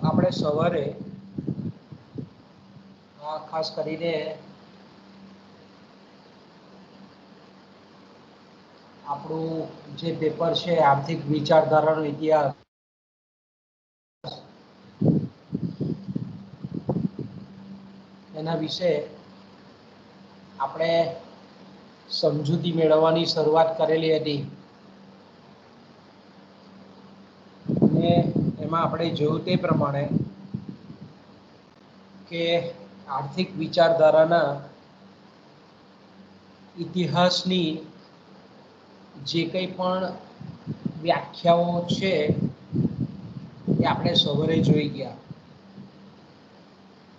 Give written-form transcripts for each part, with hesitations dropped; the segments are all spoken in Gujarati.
આપણે સવારે ખાસ કરીને આપણું જે પેપર છે આર્થિક વિચારધારાનો ઇતિહાસ, એના વિશે આપણે સમજૂતી મેળવવાની શરૂઆત કરેલી હતી અને એમાં આપણે જોયું તે પ્રમાણે કે આર્થિક વિચારધારાના ઇતિહાસની જે કંઈ પણ વ્યાખ્યાઓ છે એ આપણે સવારે જોઈ ગયા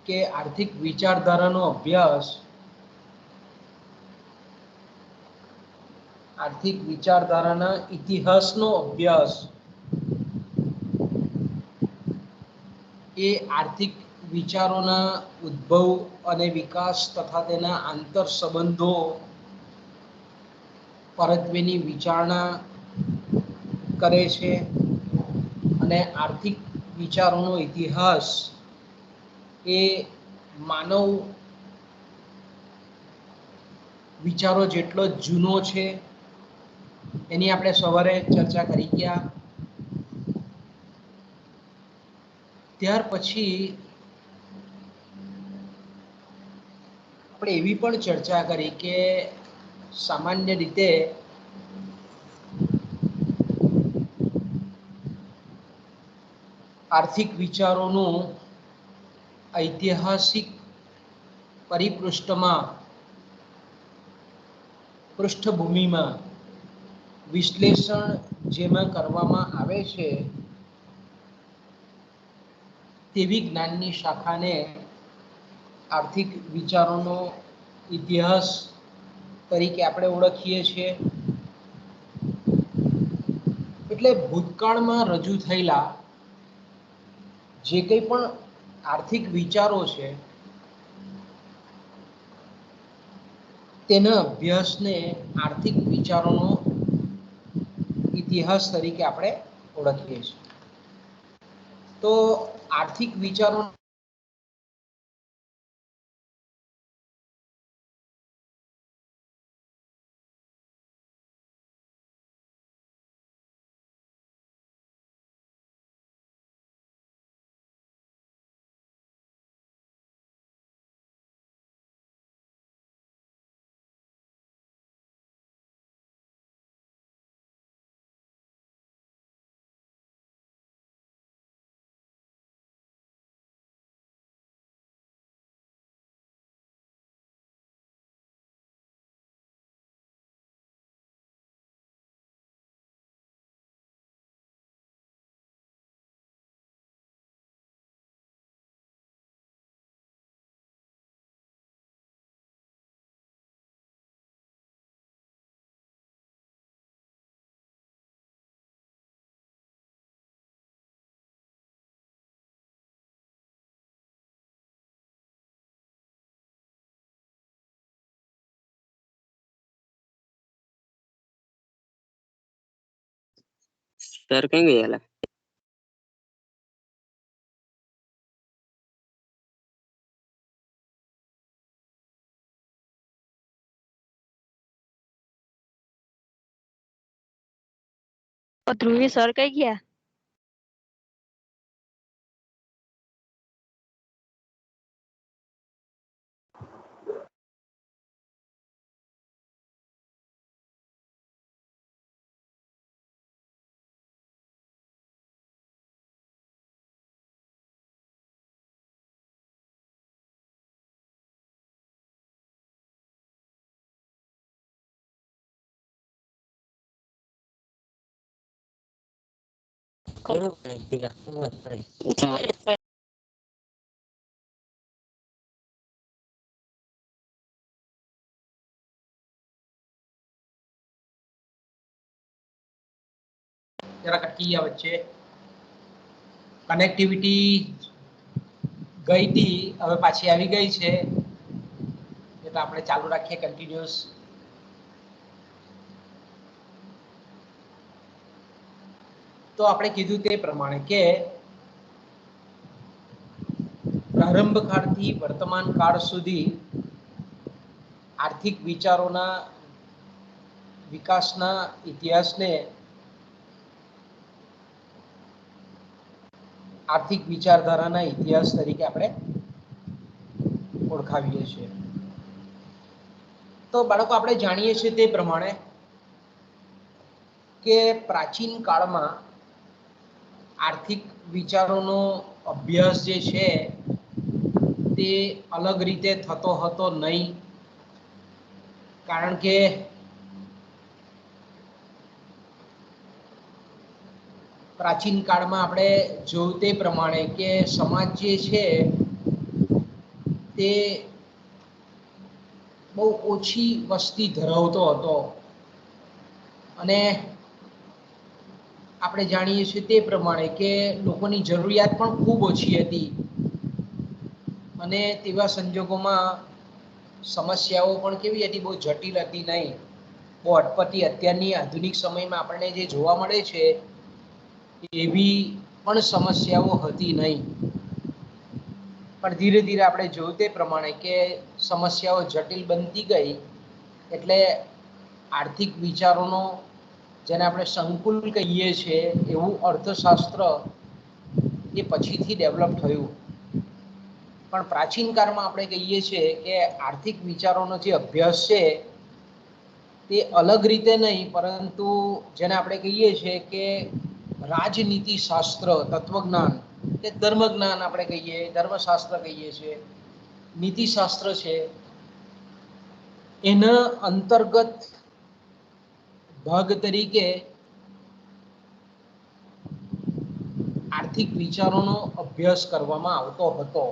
કે આર્થિક વિચારધારાનો અભ્યાસ આર્થિક વિચારધારાના ઇતિહાસનો અભ્યાસ એ આર્થિક વિચારોના ઉદ્ભવ અને વિકાસ તથા તેના આંતર સંબંધો પરત્વેની વિચારણા કરે છે અને આર્થિક વિચારોનો ઇતિહાસ એ માનવ વિચારો જેટલો જ જૂનો છે એની આપણે સવારે ચર્ચા કરી ગયા. ત્યાર પછી આપણે એવી પણ ચર્ચા કરી કે સામાન્ય રીતે આર્થિક વિચારોનું ઐતિહાસિક પરિપૃષ્ઠમાં પૃષ્ઠભૂમિમાં વિશ્લેષણ જેમાં કરવામાં આવે છે તેવી જ્ઞાનની શાખાને આર્થિક વિચારોનો ઇતિહાસ તરીકે આપણે ઓળખીએ છીએ. એટલે ભૂતકાળમાં રજૂ થયેલા જે કંઈ પણ આર્થિક વિચારો છે તેના અભ્યાસને આર્થિક વિચારોનો ઇતિહાસ તરીકે આપણે ઓળખીએ છીએ. તો આર્થિક વિચારો सर कहीं गया ધ્રુવી સર કઈ ગયા? જરા અટકી ગયા વચ્ચે. કનેક્ટિવિટી ગઈ હતી, હવે પાછી આવી ગઈ છે એટલે આપણે ચાલુ રાખીએ કન્ટિન્યુઅસ. તો આપણે કીધું તે પ્રમાણે કે આરંભકાળથી વર્તમાન કાળ સુધી આર્થિક વિચારોના વિકાસના ઇતિહાસને આર્થિક વિચારધારાના ઇતિહાસ તરીકે આપણે ઓળખાવીએ છીએ. તો બાળકો આપણે જાણીએ છીએ તે પ્રમાણે કે પ્રાચીન કાળમાં આર્થિક વિચારોનો અભ્યાસ જે છે તે અલગ રીતે થતો હતો નહીં, કારણ કે પ્રાચીન કાળમાં આપણે જોયું તે પ્રમાણે કે સમાજ જે છે તે બહુ ઓછી વસ્તી ધરાવતો હતો અને આપણે જાણીએ છીએ તે પ્રમાણે કે લોકોની જરૂરિયાત પણ ખૂબ ઓછી હતી અને તેવા સંજોગોમાં સમસ્યાઓ પણ કેવી હતી, બહુ જટિલ હતી નહીં, બહુ અટપટી. અત્યારની આધુનિક સમયમાં આપણને જે જોવા મળે છે એવી પણ સમસ્યાઓ હતી નહીં. પણ ધીરે ધીરે આપણે જોયું તે પ્રમાણે કે સમસ્યાઓ જટિલ બનતી ગઈ એટલે આર્થિક વિચારોનો, જેને આપણે સંકુલ કહીએ છીએ, એવું અર્થશાસ્ત્ર એ પછીથી ડેવલપ થયું. પણ પ્રાચીન કાળમાં આપણે કહીએ છીએ કે આર્થિક વિચારોનો જે અભ્યાસ છે તે અલગ રીતે નહીં, પરંતુ જેને આપણે કહીએ છીએ કે રાજનીતિ શાસ્ત્ર, તત્વજ્ઞાન કે ધર્મજ્ઞાન આપણે કહીએ, ધર્મશાસ્ત્ર કહીએ છીએ, નીતિશાસ્ત્ર છે, એના અંતર્ગત ભાગ તરીકે આર્થિક વિચારોનો અભ્યાસ કરવામાં આવતો હતો.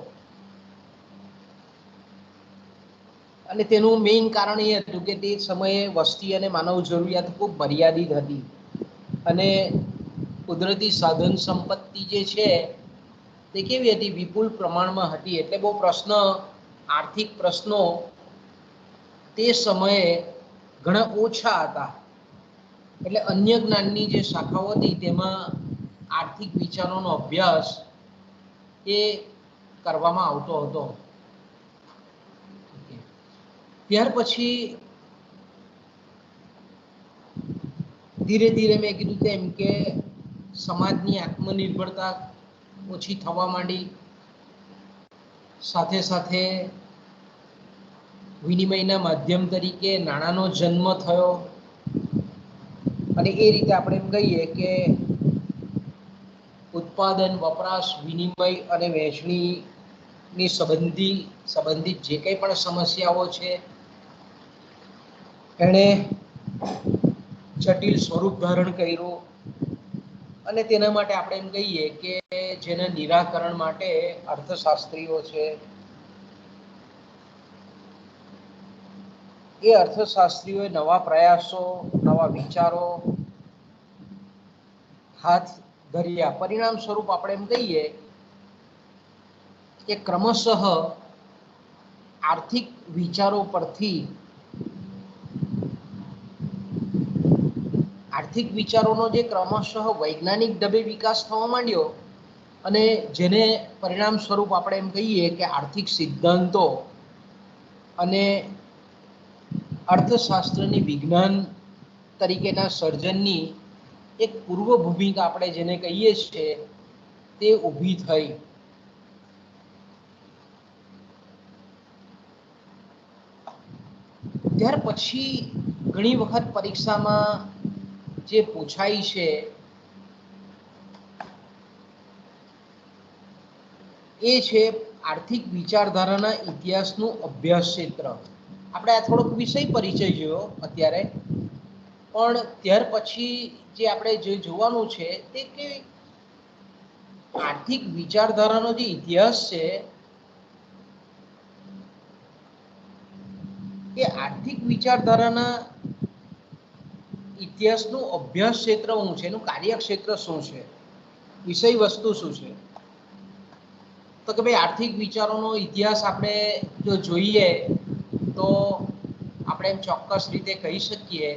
અને તેનું મેઇન કારણ એ હતું કે તે સમયે વસ્તી અને માનવ જરૂરિયાત ખૂબ મર્યાદિત હતી અને કુદરતી સાધન સંપત્તિ જે છે તે કેવી હતી, વિપુલ પ્રમાણમાં હતી. એટલે બહુ આર્થિક પ્રશ્નો તે સમયે ઘણા ઓછા હતા. એટલે અન્ય જ્ઞાનની જે શાખાઓ હતી તેમાં આર્થિક વિચારોનો અભ્યાસ એ કરવામાં આવતો હતો. ત્યાર પછી ધીરે ધીરે મેં કીધું તેમ કે સમાજની આત્મનિર્ભરતા ઓછી થવા માંડી, સાથે સાથે વિનિમયના માધ્યમ તરીકે નાણાંનો જન્મ થયો અને એ રીતે આપણે એમ કહીએ કે ઉત્પાદન, વપરાશ, વિનિમય અને વહેંચણીની સંબંધિત જે કંઈ પણ સમસ્યાઓ છે એણે જટિલ સ્વરૂપ ધારણ કર્યું અને તેના માટે આપણે એમ કહીએ કે જેના નિરાકરણ માટે અર્થશાસ્ત્રીઓ છે, એ અર્થશાસ્ત્રીઓએ નવા પ્રયાસો, નવા વિચારો હાથ ધર્યા. પરિણામ સ્વરૂપ આપણે એમ કહીએ કે ક્રમશઃ આર્થિક વિચારો પરથી આર્થિક વિચારોનો જે ક્રમશઃ વૈજ્ઞાનિક ઢબે વિકાસ થવા માંડ્યો અને જેને પરિણામ સ્વરૂપ આપણે એમ કહીએ કે આર્થિક સિદ્ધાંતો અને અર્થશાસ્ત્રની વિજ્ઞાન તરીકેના સર્જનની એક પૂર્વ ભૂમિકા આપણે જેને કહીએ છીએ તે ઊભી થઈ. ત્યાર પછી ઘણી વખત પરીક્ષામાં જે પૂછાય છે એ છે આર્થિક વિચારધારાના ઇતિહાસનું અભ્યાસ ક્ષેત્ર. આપણે આ થોડોક વિષય પરિચય જોયો અત્યારે, પણ ત્યાર પછી જે આપણે જે જોવાનું છે તે કે આર્થિક વિચારધારાનો જે ઇતિહાસ છે એ આર્થિક વિચારધારાના ઇતિહાસનું અભ્યાસ ક્ષેત્ર શું છે, એનું કાર્યક્ષેત્ર શું છે, વિષય વસ્તુ શું છે. તો કે ભાઈ આર્થિક વિચારોનો ઇતિહાસ આપણે જો જોઈએ તો આપણે એમ ચોક્કસ રીતે કહી શકીએ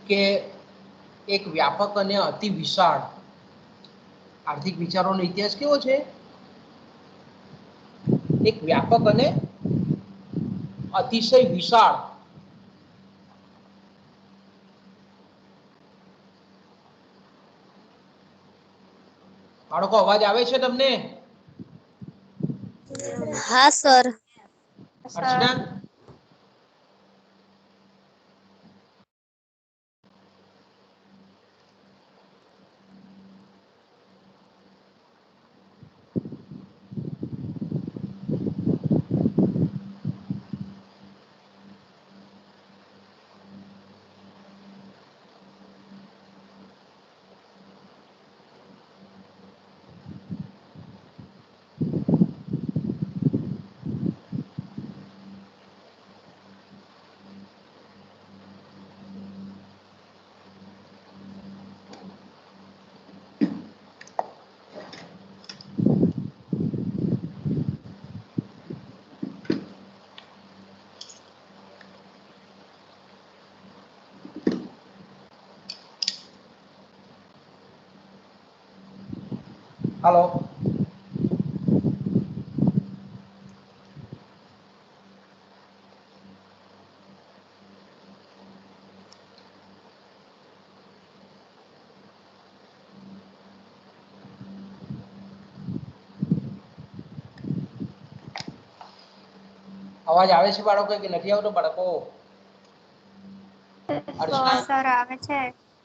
કે એક વ્યાપક અને અતિ વિશાળ આર્થિક વિચારોનો ઇતિહાસ કેવો છે, એક વ્યાપક અને અતિશય વિશાળ બાળકો અવાજ આવે છે તમને? હા સર. અર્ચના હાલો. અવાજ આવે છે બાળકો કે નથી આવતો બાળકો? અર્ચના સર આવે છે.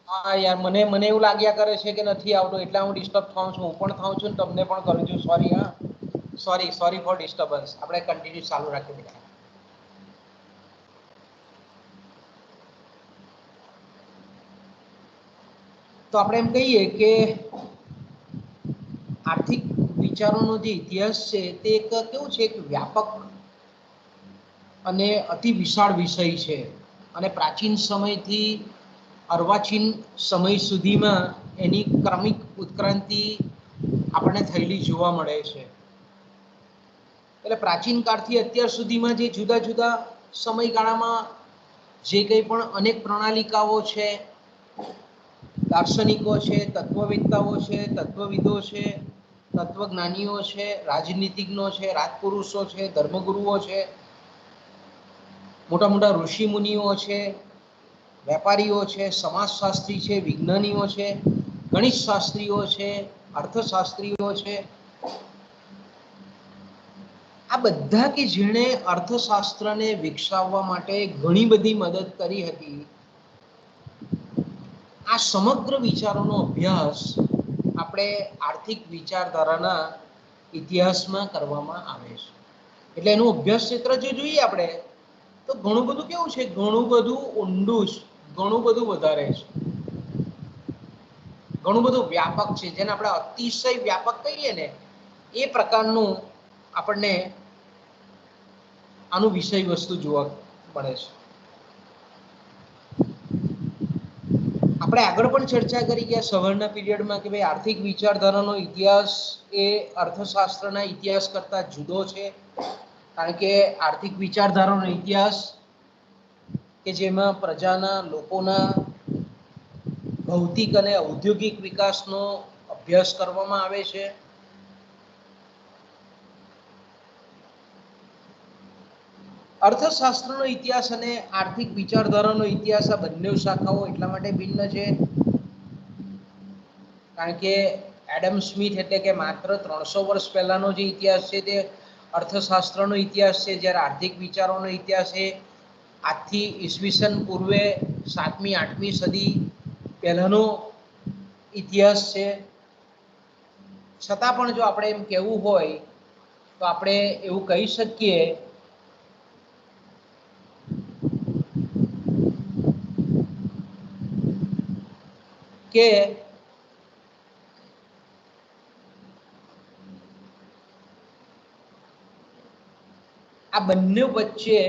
હા યાર મને એવું લાગ્યા કરે છે કે નથી આવતું એટલે હું ડિસ્ટર્બ થાઉં છું. હું પણ થાઉં છું ને તમને પણ કરું છું. સોરી હા. Sorry for disturbance. આપણે કન્ટિન્યુ ચાલુ રાખીએ બેટા. તો આપણે એમ કહીએ કે આર્થિક વિચારોનો જે ઇતિહાસ છે તે એક કેવું છે એક વ્યાપક અને અતિ વિશાળ વિષય છે અને પ્રાચીન સમયથી અર્વાચીન સમય સુધીમાં એની ક્રમિક ઉત્ક્રાંતિ આપણને થયેલી જોવા મળે છે. એટલે પ્રાચીન કાળથી અત્યાર સુધીમાં જે જુદા જુદા સમયગાળામાં જે કંઈ પણ અનેક પ્રણાલિકાઓ છે, દાર્શનિકો છે, તત્વવેત્તાઓ છે, તત્વવિદો છે, તત્વજ્ઞાનીઓ છે, રાજનીતિજ્ઞો છે, રાજપુરુષો છે, ધર્મગુરુઓ છે, મોટા મોટા ઋષિ મુનિઓ છે, વેપારીઓ છે, સમાજશાસ્ત્રી છે, વિજ્ઞાનીઓ છે, ગણિત શાસ્ત્રીઓ છે, અર્થશાસ્ત્રીઓ છે, આ બધા કે જેણે અર્થશાસ્ત્રને વિકસાવવા માટે ઘણી બધી મદદ કરી હતી, આ સમગ્ર વિચારોનો અભ્યાસ આપણે આર્થિક વિચારધારાના ઇતિહાસમાં કરવામાં આવે છે. એટલે એનું અભ્યાસ ક્ષેત્ર જે જોઈએ આપણે તો ઘણું બધું કેવું છે, ઘણું બધું ઊંડું છે, ઘણું બધું વધારે છે. ઘણું બધું વ્યાપક છે, જેને આપણે અતિશય વ્યાપક કહીએ ને એ પ્રકારનું આપણને આનું વિષય વસ્તુ જોવા મળે છે. આપણે આગળ પણ ચર્ચા કરી ગયા સવારના પીરિયડમાં કે ભાઈ આર્થિક વિચારધારાનો ઇતિહાસ એ અર્થશાસ્ત્રના ઇતિહાસ કરતા જુદો છે. કારણ કે આર્થિક વિચારધારાનો ઇતિહાસ કે જેમાં પ્રજાના લોકોના ભૌતિક અને ઔદ્યોગિક વિકાસનો અભ્યાસ કરવામાં આવે છે. અર્થશાસ્ત્રનો ઇતિહાસ અને આર્થિક વિચારધારાનો ઇતિહાસ આ બંને શાખાઓ એટલા માટે ભિન્ન છે કારણ કે એડમ સ્મિથ એટલે કે માત્ર 300 વર્ષ પહેલાનો જે ઇતિહાસ છે તે અર્થશાસ્ત્રનો ઇતિહાસ છે, જ્યારે આર્થિક વિચારોનો ઇતિહાસ છે આજથી ઈસવીસન પૂર્વે 7મી 8મી સદી પહેલાનો ઇતિહાસ છે. છતાં પણ જો આપણે એમ કહેવું હોય તો આપણે એવું કહી શકીએ કે આ બંને વચ્ચે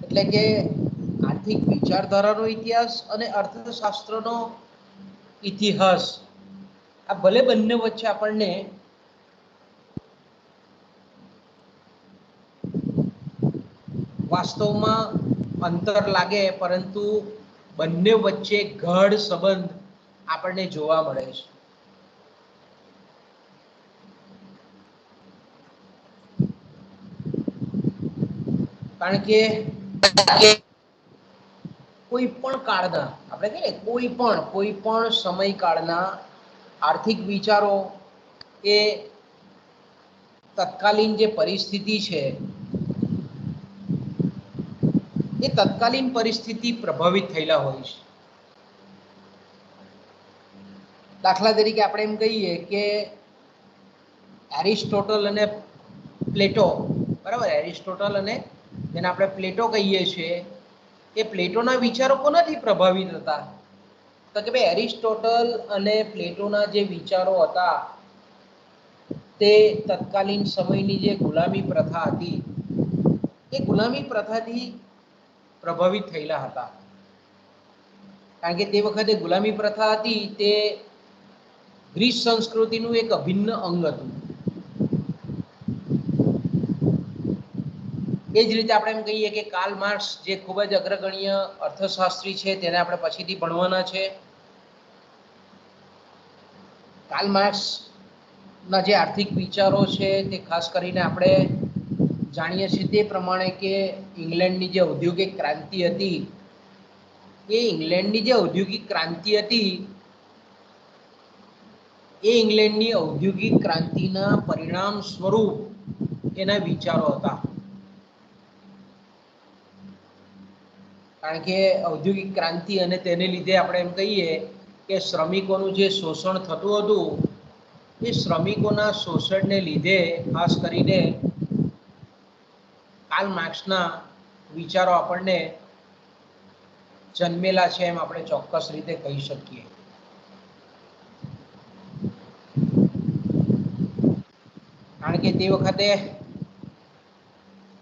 એટલે કે આર્થિક વિચારધારાનો ઇતિહાસ અને અર્થશાસ્ત્રનો ઇતિહાસ આ ભલે બંને વચ્ચે આપણને વાસ્તવમાં અંતર લાગે, પરંતુ બંને વચ્ચે ગાઢ સંબંધ આપણને જોવા મળે છે. કારણ કે કોઈ પણ કાળના આપણે કહીએ કોઈ પણ સમયકાળના આર્થિક વિચારો એ તત્કાલીન જે પરિસ્થિતિ છે એ તત્કાલીન પરિસ્થિતિ પ્રભાવિત થયેલા હોય છે. દાખલા તરીકે આપણે એમ કહીએ કે એરિસ્ટોટલ અને પ્લેટો, બરાબર, એરિસ્ટોટલ અને જેને આપણે પ્લેટો કહીએ છીએ, એ પ્લેટોના વિચારો કોનાથી પ્રભાવિત હતા? તો કે ભાઈ એરિસ્ટોટલ અને પ્લેટોના જે વિચારો હતા તે તત્કાલીન સમયની જે ગુલામી પ્રથા હતી એ ગુલામી પ્રથાથી પ્રભાવિત થયેલા હતા. કારણ કે તે વખતે ગુલામી પ્રથા હતી તે ગ્રીસ સંસ્કૃતિનું એક અભિન્ન અંગ હતું. એ જ રીતે આપણે એમ કહીએ કે કાર્લ માર્ક્સ જે ખૂબ જ અગ્રગણ્ય અર્થશાસ્ત્રી છે તેને આપણે પછીથી ભણવાના છે. કાર્લ માર્ક્સના જે આર્થિક વિચારો છે તે ખાસ કરીને આપણે જાણીએ છીએ તે પ્રમાણે કે ઇંગ્લેન્ડની જે ઔદ્યોગિક ક્રાંતિ હતી એ ઇંગ્લેન્ડની જે ઔદ્યોગિક ક્રાંતિ હતી એ ઇંગ્લેન્ડની ઔદ્યોગિક ક્રાંતિના પરિણામ સ્વરૂપ એના વિચારો હતા. કારણ કે ઔદ્યોગિક ક્રાંતિ અને તેને લીધે આપણે એમ કહીએ કે શ્રમિકોનું જે શોષણ થતું હતું એ શ્રમિકોના શોષણને લીધે ખાસ કરીને કાર્લ માર્ક્સના વિચારો આપણને જન્મેલા છે એમ આપણે ચોક્કસ રીતે કહી શકીએ. કારણ કે તે વખતે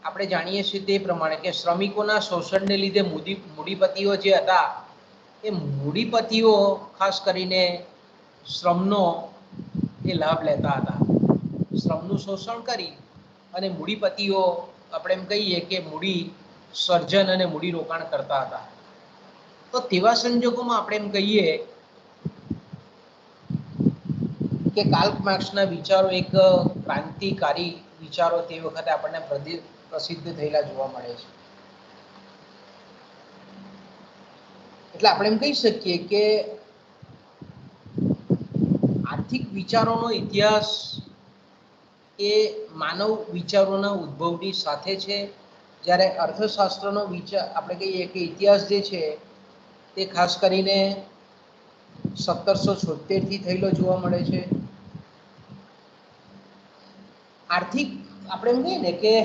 આપણે જાણીએ છીએ તે પ્રમાણે કે શ્રમિકોના શોષણને લીધે મૂડીપતિઓ જે હતા એ મૂડીપતિઓ ખાસ કરીને શ્રમનો એ લાભ લેતા હતા. શ્રમનું શોષણ કરી અને મૂડીપતિઓ આપણે એમ કહીએ કે મૂડી સર્જન અને મૂડી રોકાણ કરતા હતા. તો તેવા સંજોગોમાં આપણે એમ કહીએ કે કાર્લ માર્ક્સના વિચારો એક ક્રાંતિકારી વિચારો તે વખતે આપણને પ્રસિદ્ધ થયેલા જોવા મળે છે. એટલે આપણે એમ કહી શકીએ કે આર્થિક વિચારોનો ઇતિહાસ એ માનવ વિચારોના ઉદ્ભવની સાથે છે. જ્યારે અર્થશાસ્ત્રનો વિચાર આપણે કહીએ કે ઇતિહાસ જે છે તે ખાસ કરીને 1776 થી થયેલો જોવા મળે છે. આર્થિક આપણે એમ કહીએ ને કે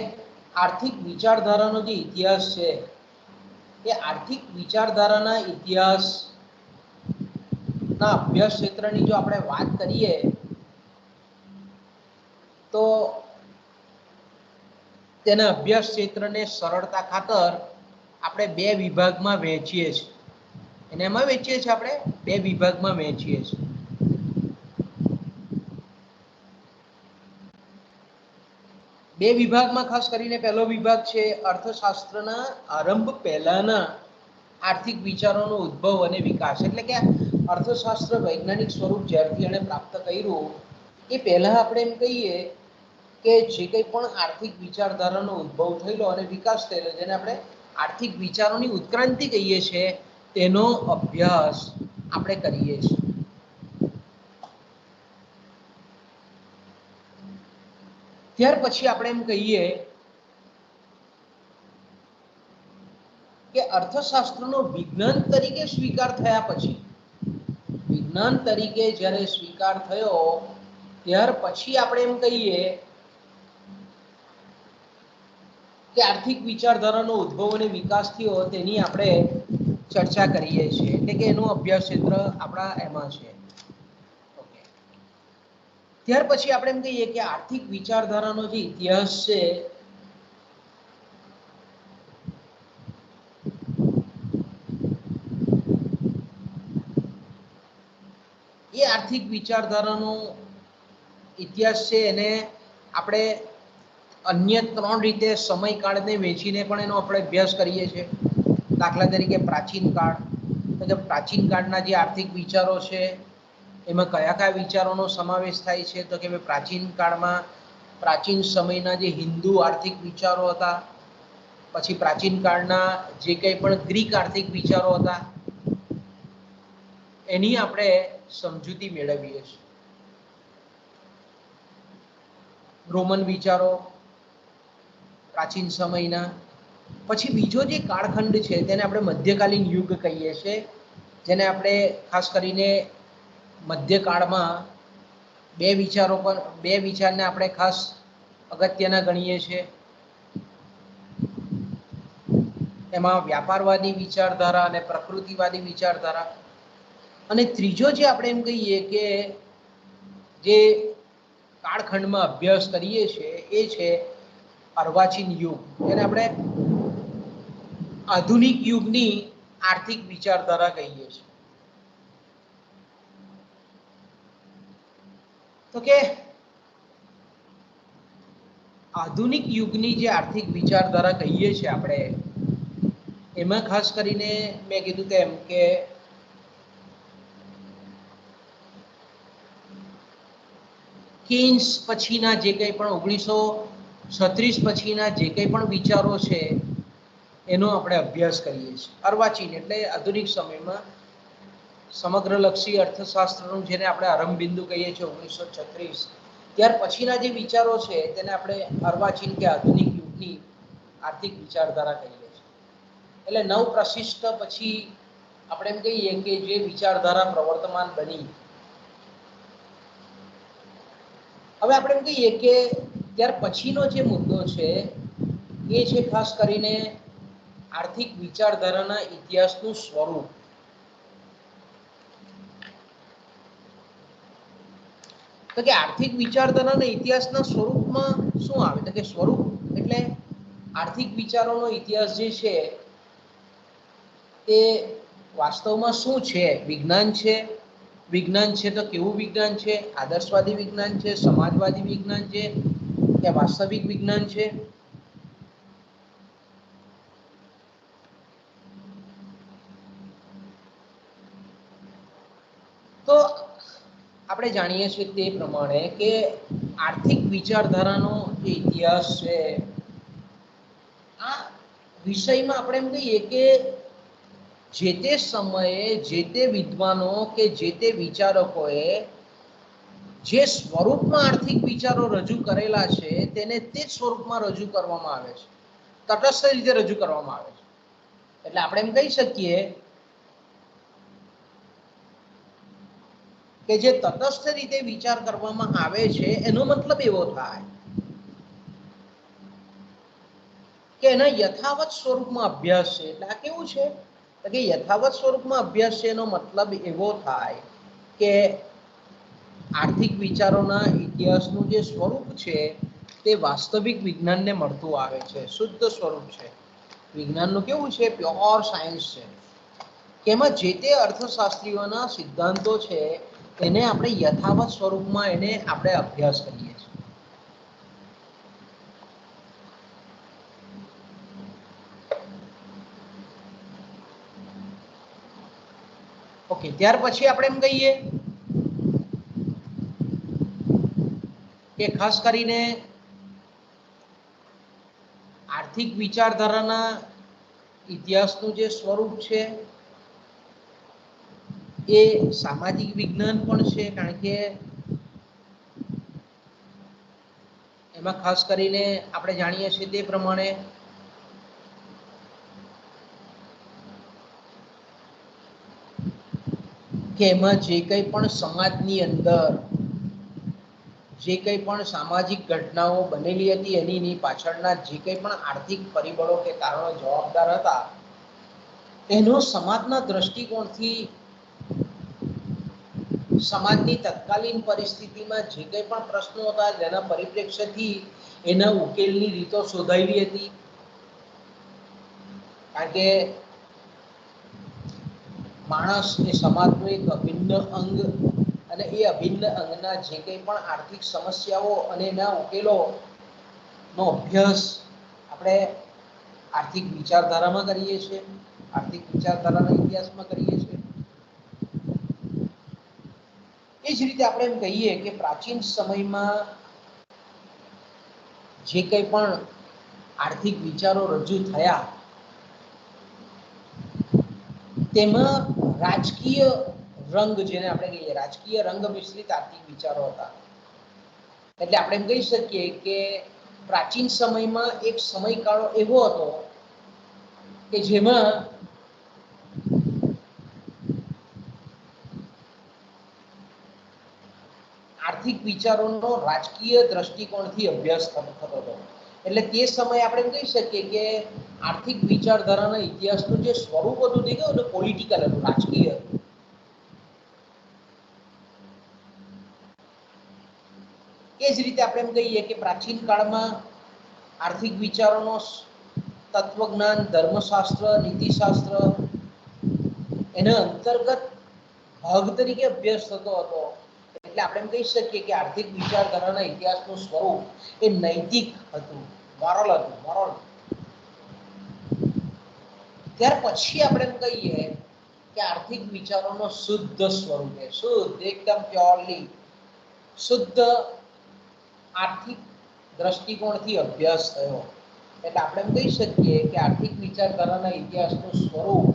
આર્થિક વિચારધારાનો જે ઇતિહાસ છે એ આર્થિક વિચારધારાના ઇતિહાસ ના અભ્યાસ ક્ષેત્રની જો આપણે વાત કરીએ તો તેના અભ્યાસ ક્ષેત્રને સરળતા ખાતર આપણે બે વિભાગમાં વહેંચીએ છીએ. એને એમાં વહેંચીએ છીએ આપણે બે વિભાગમાં વહેંચીએ છીએ. બે વિભાગમાં ખાસ કરીને પહેલો વિભાગ છે અર્થશાસ્ત્રના આરંભ પહેલાના આર્થિક વિચારોનો ઉદ્ભવ અને વિકાસ. એટલે કે અર્થશાસ્ત્ર વૈજ્ઞાનિક સ્વરૂપ જ્યારથી એને પ્રાપ્ત કર્યું એ પહેલા આપણે એમ કહીએ કે જે કંઈ પણ આર્થિક વિચારધારાનો ઉદ્ભવ થયેલો અને વિકાસ થયેલો જેને આપણે આર્થિક વિચારોની ઉત્ક્રાંતિ કહીએ છીએ તેનો અભ્યાસ આપણે કરીએ છીએ. ત્યાર પછી આપણે એમ કહીએ કે અર્થશાસ્ત્રનો વિજ્ઞાન તરીકે સ્વીકાર થયા પછી વિજ્ઞાન તરીકે જ્યારે સ્વીકાર થયો ત્યાર પછી આપણે એમ કહીએ કે આર્થિક વિચારધારાનો ઉદ્ભવ અને વિકાસ થયો તેની આપણે ચર્ચા કરીએ છીએ. એટલે કે એનું અભ્યાસ ક્ષેત્ર આપણા એમાં છે. ત્યાર પછી આપણે એમ કહીએ કે આર્થિક વિચારધારાનો જે ઇતિહાસ છે એ આર્થિક વિચારધારાનો ઇતિહાસ છે એને આપણે અન્ય ત્રણ રીતે સમયકાળને વેચીને પણ એનો આપણે અભ્યાસ કરીએ છીએ. દાખલા તરીકે પ્રાચીન કાળ, તો કે પ્રાચીન કાળના જે આર્થિક વિચારો છે એમાં કયા કયા વિચારોનો સમાવેશ થાય છે? તો કે પ્રાચીન કાળમાં પ્રાચીન સમયના જે હિન્દુ આર્થિક વિચારો હતા પછી પ્રાચીન કાળના જે કંઈ પણ ગ્રીક આર્થિક વિચારો હતા એની આપણે સમજૂતી મેળવીએ છીએ. રોમન વિચારો પ્રાચીન સમયના. પછી બીજો જે કાળખંડ છે તેને આપણે મધ્યકાલીન યુગ કહીએ છીએ, જેને આપણે ખાસ કરીને મધ્યકાળમાં બે વિચારને આપણે ખાસ અગત્યના ગણીએ છીએ. એમાં વ્યાપારવાદી વિચારધારા અને પ્રકૃતિવાદી વિચારધારા. અને ત્રીજો જે આપણે એમ કહીએ કે જે કાળખંડમાં અભ્યાસ કરીએ છીએ એ છે અર્વાચીન યુગ, જેને આપણે આધુનિક યુગની આર્થિક વિચારધારા કહીએ છીએ. તો કે આધુનિક યુગની જે આર્થિક વિચારધારા કહીએ છીએ આપણે, એમાં ખાસ કરીને મેં કીધું તેમ કે કેન્સ પછીના જે કંઈ પણ 1936 પછીના જે કંઈ પણ વિચારો છે એનો આપણે અભ્યાસ કરીએ છીએ. અર્વાચીન એટલે આધુનિક સમયમાં સમગ્રલક્ષી અર્થશાસ્ત્રનું જેને આપણે આરંભ બિંદુ કહીએ છીએ 1936, ત્યાર પછીના જે વિચારો છે તેને આપણે અર્વાચીન કે આધુનિક યુગની આર્થિક વિચારધારા કહીએ છીએ. એટલે નવ પ્રશિષ્ટ પછી આપણે એમ કહીએ કે જે વિચારધારા પ્રવર્તમાન બની. હવે આપણે એમ કહીએ કે ત્યાર પછીનો જે મુદ્દો છે એ છે ખાસ કરીને આર્થિક વિચારધારાના ઇતિહાસનું સ્વરૂપ. તો કે આર્થિક વિચારધારાના ઇતિહાસના સ્વરૂપમાં શું આવે? તો કે સ્વરૂપ એટલે આર્થિક વિચારોનો ઇતિહાસ જે છે તે વાસ્તવમાં શું છે? વિજ્ઞાન છે. વિજ્ઞાન છે તો કેવું વિજ્ઞાન છે? આદર્શવાદી વિજ્ઞાન છે, સમાજવાદી વિજ્ઞાન છે કે વાસ્તવિક વિજ્ઞાન છે? તો આપણે જાણીએ છીએ તે પ્રમાણે કે આર્થિક વિચારધારાનો જે ઇતિહાસ છે, આ વિષયમાં આપણે એમ કહીએ કે જે તે સમયે જે તે વિદ્વાનો કે જે તે વિચારકોએ જે સ્વરૂપમાં આર્થિક વિચારો રજૂ કરેલા છે તેને તે જ સ્વરૂપમાં રજૂ કરવામાં આવે છે, તટસ્થ રીતે રજૂ કરવામાં આવે છે. એટલે આપણે એમ કહી શકીએ કે જે તટસ્થ રીતે વિચાર કરવામાં આવે છે એનો મતલબ એવો થાય કે એના યથાવત સ્વરૂપમાં અભ્યાસ છે. એટલે આ કેવું છે કે યથાવત સ્વરૂપમાં અભ્યાસ છે એનો મતલબ એવો થાય કે આર્થિક વિચારોના ઇતિહાસનું જે સ્વરૂપ છે તે વાસ્તવિક વિજ્ઞાનને મળતું આવે છે, શુદ્ધ સ્વરૂપ છે. વિજ્ઞાનનું કેવું છે? પ્યોર સાયન્સ છે. કે એમાં જે તે અર્થશાસ્ત્રીઓના સિદ્ધાંતો છે એને આપણે યથાવત સ્વરૂપમાં એને આપણે અભ્યાસ કરીએ છીએ. ઓકે, ત્યાર પછી આપણે એમ કહીએ કે ખાસ કરીને આર્થિક વિચારધારાના ઇતિહાસનું જે સ્વરૂપ છે એ સામાજિક વિજ્ઞાન પણ છે, કારણ કે એમાં ખાસ કરીને આપણે જાણીએ છીએ તે પ્રમાણે કે એમાં જે કંઈ પણ સમાજની અંદર જે કંઈ પણ સામાજિક ઘટનાઓ બનેલી હતી એની પાછળના જે કંઈ પણ આર્થિક પરિબળો કે કારણો જવાબદાર હતા એનો સમાજના દ્રષ્ટિકોણથી સમાજની તત્કાલીન પરિસ્થિતિમાં જે કંઈ પણ પ્રશ્નો હતા જેના પરિપ્રેક્ષ્યથી એના ઉકેલની રીતો શોધાયેલી હતી. કારણ કે માણસ એ સમાજનું એક અભિન્ન અંગ, અને એ અભિન્ન અંગના જે કંઈ પણ આર્થિક સમસ્યાઓ અને એના ઉકેલોનો અભ્યાસ આપણે આર્થિક વિચારધારામાં કરીએ છીએ, આર્થિક વિચારધારાના ઇતિહાસમાં કરીએ છીએ. એ જ રીતે આપણે એમ કહીએ કે પ્રાચીન સમયમાં જે કંઈ પણ આર્થિક વિચારો રજૂ થયા તેમાં રાજકીય રંગ, જેને આપણે કહીએ રાજકીય રંગ મિશ્રિત આર્થિક વિચારો હતા. એટલે આપણે એમ કહી શકીએ કે પ્રાચીન સમયમાં એક સમયગાળો એવો હતો કે જેમાં આર્થિક વિચારોનો રાજકીય દ્રષ્ટિકોણથી અભ્યાસ થતો હતો. એટલે તે સમયે આપણે કહી શકીએ કે આર્થિક વિચારધારાના ઇતિહાસનું જે સ્વરૂપ હતું તે કેવું હતું, પોલિટિકલ હતું, રાજકીય હતું. એ જ રીતે આપણે એમ કહીએ કે પ્રાચીન કાળમાં આર્થિક વિચારોનો તત્વજ્ઞાન, ધર્મશાસ્ત્ર, નીતિશાસ્ત્ર એના અંતર્ગત ભાગ તરીકે અભ્યાસ થતો હતો. એટલે આપણે એમ કહી શકીએ કે આર્થિક વિચારધારાના ઇતિહાસનું સ્વરૂપ એ નૈતિક હતું, મોરલ હતું, મોરલ. ત્યાર પછી આપણે એમ કહીએ કે આર્થિક વિચારોનો શુદ્ધ સ્વરૂપે, શુદ્ધ એકદમ પ્યોરલી શુદ્ધ આર્થિક દ્રષ્ટિકોણથી અભ્યાસ થયો. એટલે આપણે એમ કહી શકીએ કે આર્થિક વિચારધારાના ઇતિહાસનું સ્વરૂપ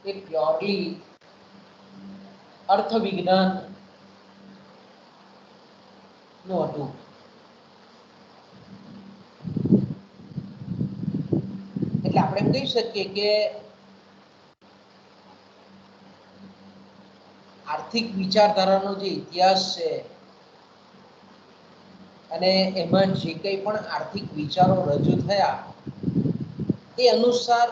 એ પ્યોરલી અર્થ વિજ્ઞાન નું હતું. એટલે આપણે એમ કહી શકીએ કે આર્થિક વિચારધારાનો જે ઇતિહાસ છે અને એમાં જે કંઈ પણ આર્થિક વિચારો રજૂ થયા એ અનુસાર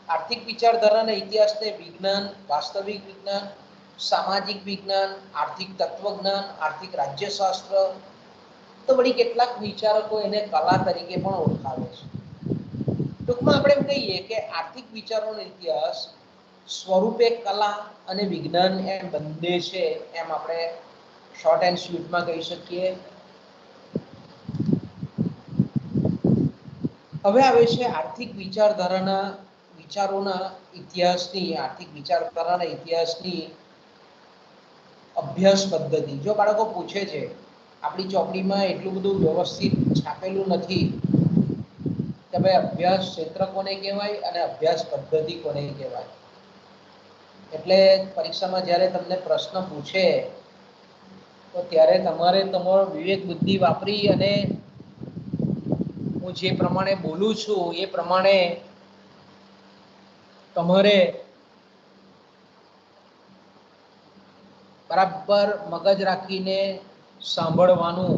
આર્થિક વિચારધારાના ઇતિહાસને વિજ્ઞાન, વાસ્તવિક વિજ્ઞાન, સામાજિક વિજ્ઞાન, આર્થિક તત્વજ્ઞાન, આર્થિક રાજ્યશાસ્ત્ર, તો વળી કેટલાક વિચારકો એને કલા તરીકે પણ ઓળખાવે છે. ટૂંકમાં આપણે એમ કહીએ કે આર્થિક વિચારોનો ઇતિહાસ સ્વરૂપે કલા અને વિજ્ઞાન એમ બંને છે, એમ આપણે શોર્ટ એન્ડ સ્વીટમાં કહી શકીએ. હવે આવે છે આર્થિક વિચારધારાના વિચારોના ઇતિહાસની, આર્થિક વિચારધારાના ઇતિહાસની અભ્યાસ પદ્ધતિ. જો બાળકો પૂછે છે, આપણી ચોપડીમાં એટલું બધું વ્યવસ્થિત છાપેલું નથી કે ભાઈ અભ્યાસ ક્ષેત્ર કોને કહેવાય અને અભ્યાસ પદ્ધતિ કોને કહેવાય. એટલે પરીક્ષામાં જ્યારે તમને પ્રશ્ન પૂછે તો ત્યારે તમારે તમારો વિવેક બુદ્ધિ વાપરી અને હું જે પ્રમાણે બોલું છું એ પ્રમાણે તમારે બરાબર મગજ રાખીને સાંભળવાનું.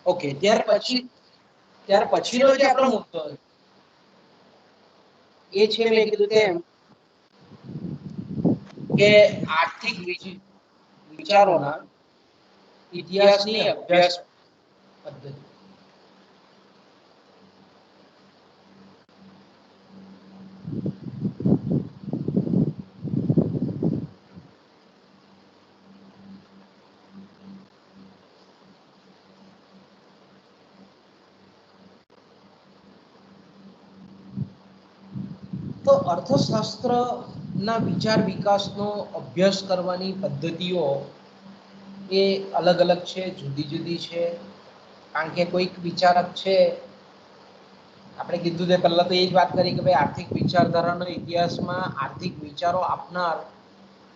ઓકે, ત્યાર પછીનો જે આપણો મુદ્દો એ છે, મેં કીધું તેમ કે આર્થિક વિચારોના ઇતિહાસની અભ્યાસ પદ્ધતિ. તો અર્થશાસ્ત્રના વિચાર વિકાસનો અભ્યાસ કરવાની પદ્ધતિઓ એ અલગ અલગ છે, જુદી જુદી છે. કારણ કે કોઈક વિચારક છે, આપણે કીધું તે પહેલા તો એ જ વાત કરી કે ભાઈ આર્થિક વિચારધારાના ઇતિહાસમાં આર્થિક વિચારો આપનાર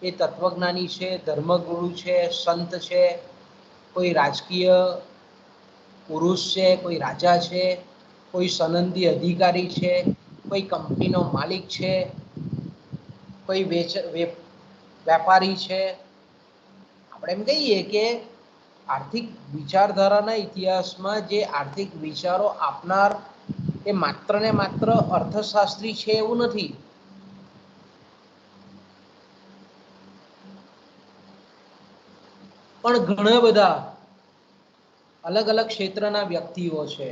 એ તત્વજ્ઞાની છે, ધર્મગુરુ છે, સંત છે, કોઈ રાજકીય પુરુષ છે, કોઈ રાજા છે, કોઈ સનંદી અધિકારી છે, કોઈ કંપનીનો માલિક છે, કોઈ વેપારી છે. આપણે એમ કહીએ કે આર્થિક વિચારધારાના ઇતિહાસમાં જે આર્થિક વિચારો આપનાર એ માત્ર ને માત્ર અર્થશાસ્ત્રી છે એવું નથી, પણ ઘણા બધા અલગ અલગ ક્ષેત્રના વ્યક્તિઓ છે.